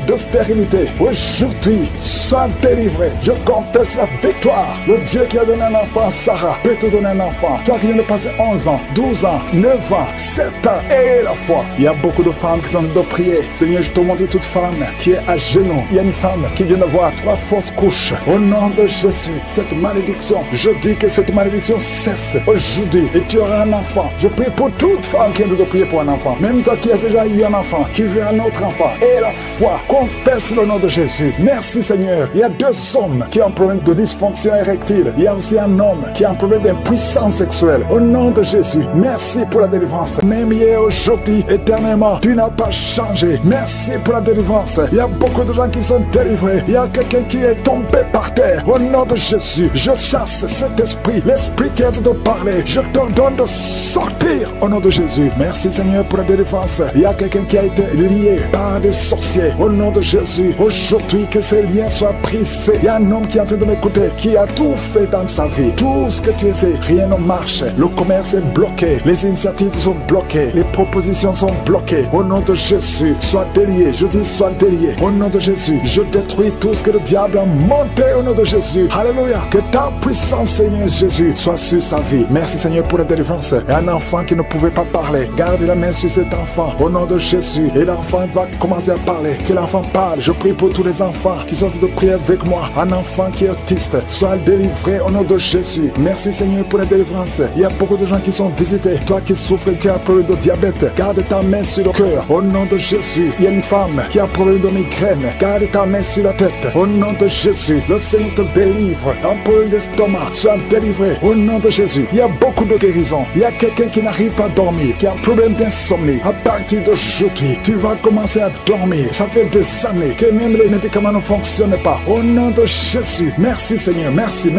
de stérilité. Aujourd'hui, sois délivré. Je confesse la victoire. Le Dieu qui a donné un enfant à Sarah peut te donner un enfant. Toi qui viens de passer 11 ans, 12 ans, 9 ans, 7 ans et la foi. Il y a beaucoup de femmes qui sont de prier. Seigneur, je te montre toute femme qui est à genoux. Il y a une femme qui vient d'avoir 3 fausses couches. Au nom de Jésus, cette malédiction, je dis que cette malédiction cesse aujourd'hui et tu auras un enfant. Je prie pour toute femme qui vient de prier pour un enfant. Même toi qui as déjà eu un enfant, qui veut un autre enfant. Et la foi, confesse le nom de Jésus. Merci Seigneur. Il y a 2 hommes qui ont un problème de dysfonction érectile. Il y a aussi un homme qui a un problème d'impuissance sexuelle. Au nom de Jésus, merci pour la délivrance. Même hier, aujourd'hui, éternellement, tu n'as pas changé. Merci pour la délivrance. Il y a beaucoup de gens qui sont délivrés. Il y a quelqu'un qui est tombé par terre. Au nom de Jésus, je chasse cet esprit, l'esprit qui est de parler. Je t'ordonne de sortir au nom de Jésus. Merci Seigneur pour la délivrance. Il y a quelqu'un qui a été lié par des sorciers. Au nom de Jésus, aujourd'hui que ces liens soient brisés. Il y a un homme qui est en train de m'écouter, qui a tout fait dans sa vie. Tout ce que tu sais, rien ne marche. Le commerce est bloqué. Les initiatives sont bloquées. Les propositions sont bloquées. Au nom de Jésus, sois délié. Je dis sois délié. Au nom de Jésus, je détruis tout ce que le diable a monté au nom de Jésus. Alléluia. Que ta puissance, Seigneur Jésus, soit sur sa vie. Merci Seigneur pour la délivrance. Et un enfant qui ne pouvait pas parler, garde la main sur cet enfant au nom de Jésus. Et l'enfant va commencer à parler. Que l'enfant parle. Je prie pour tous les enfants qui sont en train de prier avec moi. Un enfant qui est autiste, soit délivré au nom de Jésus. Merci Seigneur pour la délivrance. Il y a beaucoup de gens qui sont visités. Toi qui souffres, qui as un problème de diabète, garde ta main sur le cœur au nom de Jésus. Il y a une femme qui a un problème de migraine, garde ta main sur la tête au nom de Jésus. Le Seigneur te délivre. Un problème d'estomac, sois délivré au nom de Jésus. Il y a beaucoup de guérisons. Il y a quelqu'un qui n'arrive pas à dormir, qui a un problème d'insomnie. À partir d'aujourd'hui, tu vas commencer à dormir. Ça fait des années que même les médicaments ne fonctionnent pas. Au nom de Jésus, merci Seigneur, merci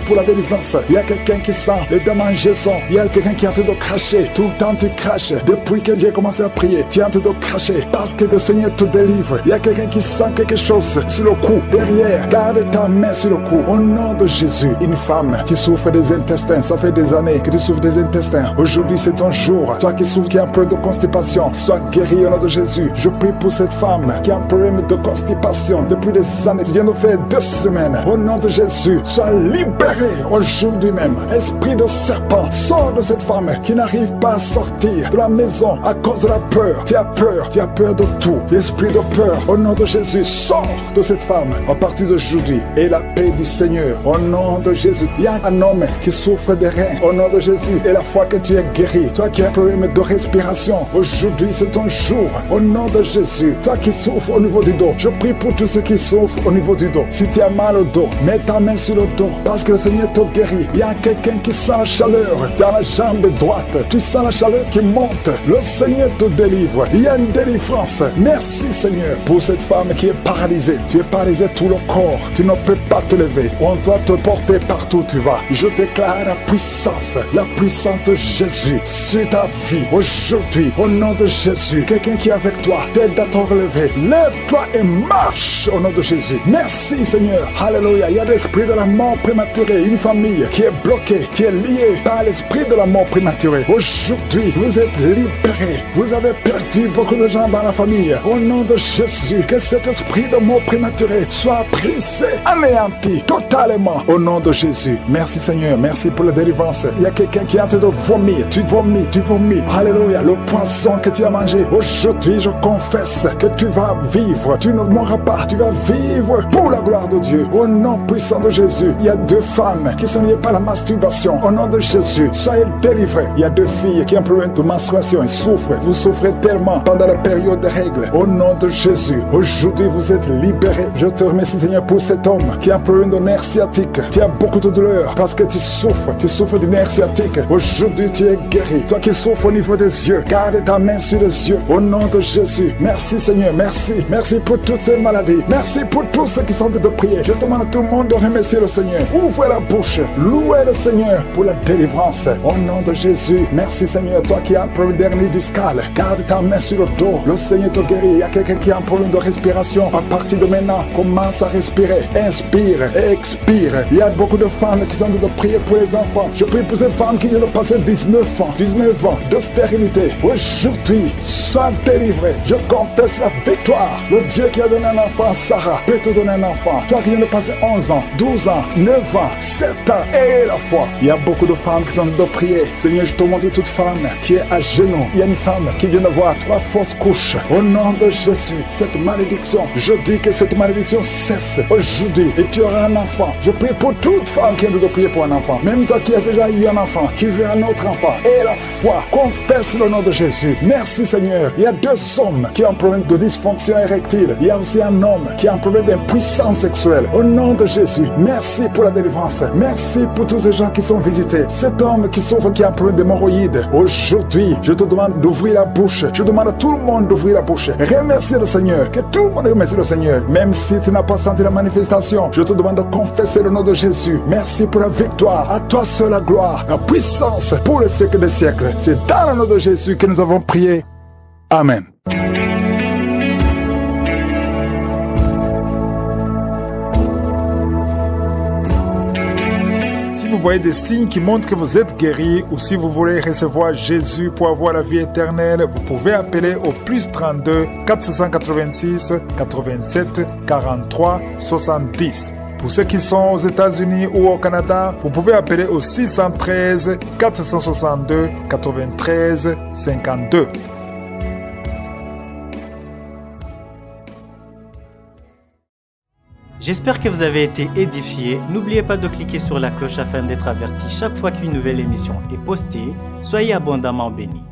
pour la délivrance. Il y a quelqu'un qui sent les démangeaisons. Il y a quelqu'un qui est en train de cracher. Tout le temps tu craches. Depuis que j'ai commencé à prier, tu es en train de cracher parce que le Seigneur te délivre. Il y a quelqu'un qui sent quelque chose sur le cou, derrière. Garde ta main sur le cou. Au nom de Jésus, une femme qui souffre des intestins, ça fait des années que tu souffres des intestins. Aujourd'hui c'est ton jour. Toi qui souffres, qui a un problème de constipation, sois guéri au nom de Jésus. Je prie pour cette femme qui a un problème de constipation depuis des années. Tu viens de faire 2 semaines. Au nom de Jésus, sois libéré aujourd'hui même. Esprit de serpent, sors de cette femme qui n'arrive pas à sortir de la maison à cause de la peur. Tu as peur de tout. Esprit de peur, au nom de Jésus, sors de cette femme à partir d'aujourd'hui. Et la paix du Seigneur, au nom de Jésus. Il y a un homme qui souffre des reins, au nom de Jésus. Et la fois que tu es guéri, toi qui as un problème de respiration, aujourd'hui c'est ton jour, au nom de Jésus. Toi qui souffres au niveau du dos, je prie pour tous ceux qui souffrent au niveau du dos. Si tu as mal au dos, mets ta main sur le dos, parce que le Seigneur te guérit. Il y a quelqu'un qui sent la chaleur dans la jambe droite. Tu sens la chaleur qui monte. Le Seigneur te délivre. Il y a une délivrance. Merci Seigneur pour cette femme qui est paralysée. Tu es paralysé tout le corps. Tu ne peux pas te lever. On doit te porter partout où tu vas. Je déclare la puissance de Jésus sur ta vie. Aujourd'hui, au nom de Jésus, quelqu'un qui est avec toi, t'aide à te relever. Lève-toi et marche au nom de Jésus. Merci Seigneur. Alléluia. Il y a l'esprit de la mort prématurée. Une famille qui est bloquée, qui est liée par l'esprit de la mort prématurée. Aujourd'hui, vous êtes libérés. Vous avez perdu beaucoup de gens dans la famille. Au nom de Jésus, que cet esprit de mort prématurée soit brisé, anéanti totalement. Au nom de Jésus. Merci Seigneur. Merci pour la délivrance. Il y a quelqu'un qui est en train de vomir. Tu vomis. Alléluia. Le poisson que tu as mangé. Aujourd'hui, je confesse que tu vas vivre. Tu ne mourras pas. Tu vas vivre pour la gloire de Dieu. Au nom puissant de Jésus. Il y a 2 femmes qui sont liées par la masturbation. Au nom de Jésus, soyez délivrés. Il y a 2 filles qui ont un problème de menstruation. Elles souffrent. Vous souffrez tellement pendant la période des règles. Au nom de Jésus, aujourd'hui, vous êtes libérés. Je te remercie, Seigneur, pour cet homme qui a un problème de nerf sciatique. Tu as beaucoup de douleur parce que tu souffres. Tu souffres du nerf sciatique. Aujourd'hui, tu es guéri. Toi qui souffres au niveau des yeux, garde ta main sur les yeux. Au nom de Jésus. Merci, Seigneur. Merci pour toutes ces maladies. Merci pour tous ceux qui sont en train de prier. Je demande à tout le monde de remercier le Seigneur. Ouvrez la bouche. Louez le Seigneur pour la délivrance. Au nom de Jésus. Merci, Seigneur. Toi qui as un problème d'hernie discale, garde ta main sur le dos. Le Seigneur te guérit. Il y a quelqu'un qui a un problème de respiration. À partir de maintenant, commence à respirer. Inspire et expire. Il y a beaucoup de femmes qui sont en train de prier pour les enfants. Je prie pour ces femmes qui viennent de passer 19 ans de stérilité. Aujourd'hui, sois délivré. Je confesse la victoire. Le Dieu qui a donné un enfant à Sarah peut te donner un enfant. Toi qui viens de passer 11 ans, 12 ans, 9 ans, 7 ans et la foi. Il y a beaucoup de femmes qui sont en train de prier. Seigneur, je te montre toute femme qui est à genoux. Il y a une femme qui vient de voir 3 fausses couches. Au nom de Jésus, cette malédiction, je dis que cette malédiction cesse aujourd'hui et tu auras un enfant. Je prie pour toute femme qui vient de prier pour un enfant. Même toi qui as déjà eu un enfant, qui veut un autre enfant. Et la foi, confesse le nom de Jésus. Merci Seigneur. Il y a 2 hommes qui ont un problème de dysfonction érectile. Il y a aussi un homme qui a un problème d'impuissance sexuelle. Au nom de Jésus, merci pour la délivrance. Merci pour tous ces gens qui sont visités. Cet homme qui souffre, qui a un problème d'hémorroïdes. Aujourd'hui, je te demande d'ouvrir la bouche. Je demande à tout le monde d'ouvrir la bouche. Remercie le Seigneur. Que tout le monde remercie le Seigneur. Même si tu n'as pas senti la manifestation, je te demande de confesser le nom de Jésus. Merci pour la victoire. À toi seul la gloire, la puissance pour les siècles des siècles. C'est dans le nom de Jésus que nous avons prié. Amen. voyez des signes qui montrent que vous êtes guéri ou si vous voulez recevoir Jésus pour avoir la vie éternelle, vous pouvez appeler au plus 32 486 87 43 70. Pour ceux qui sont aux États-Unis ou au Canada, vous pouvez appeler au 613 462 93 52. J'espère que vous avez été édifiés. N'oubliez pas de cliquer sur la cloche afin d'être averti chaque fois qu'une nouvelle émission est postée. Soyez abondamment bénis.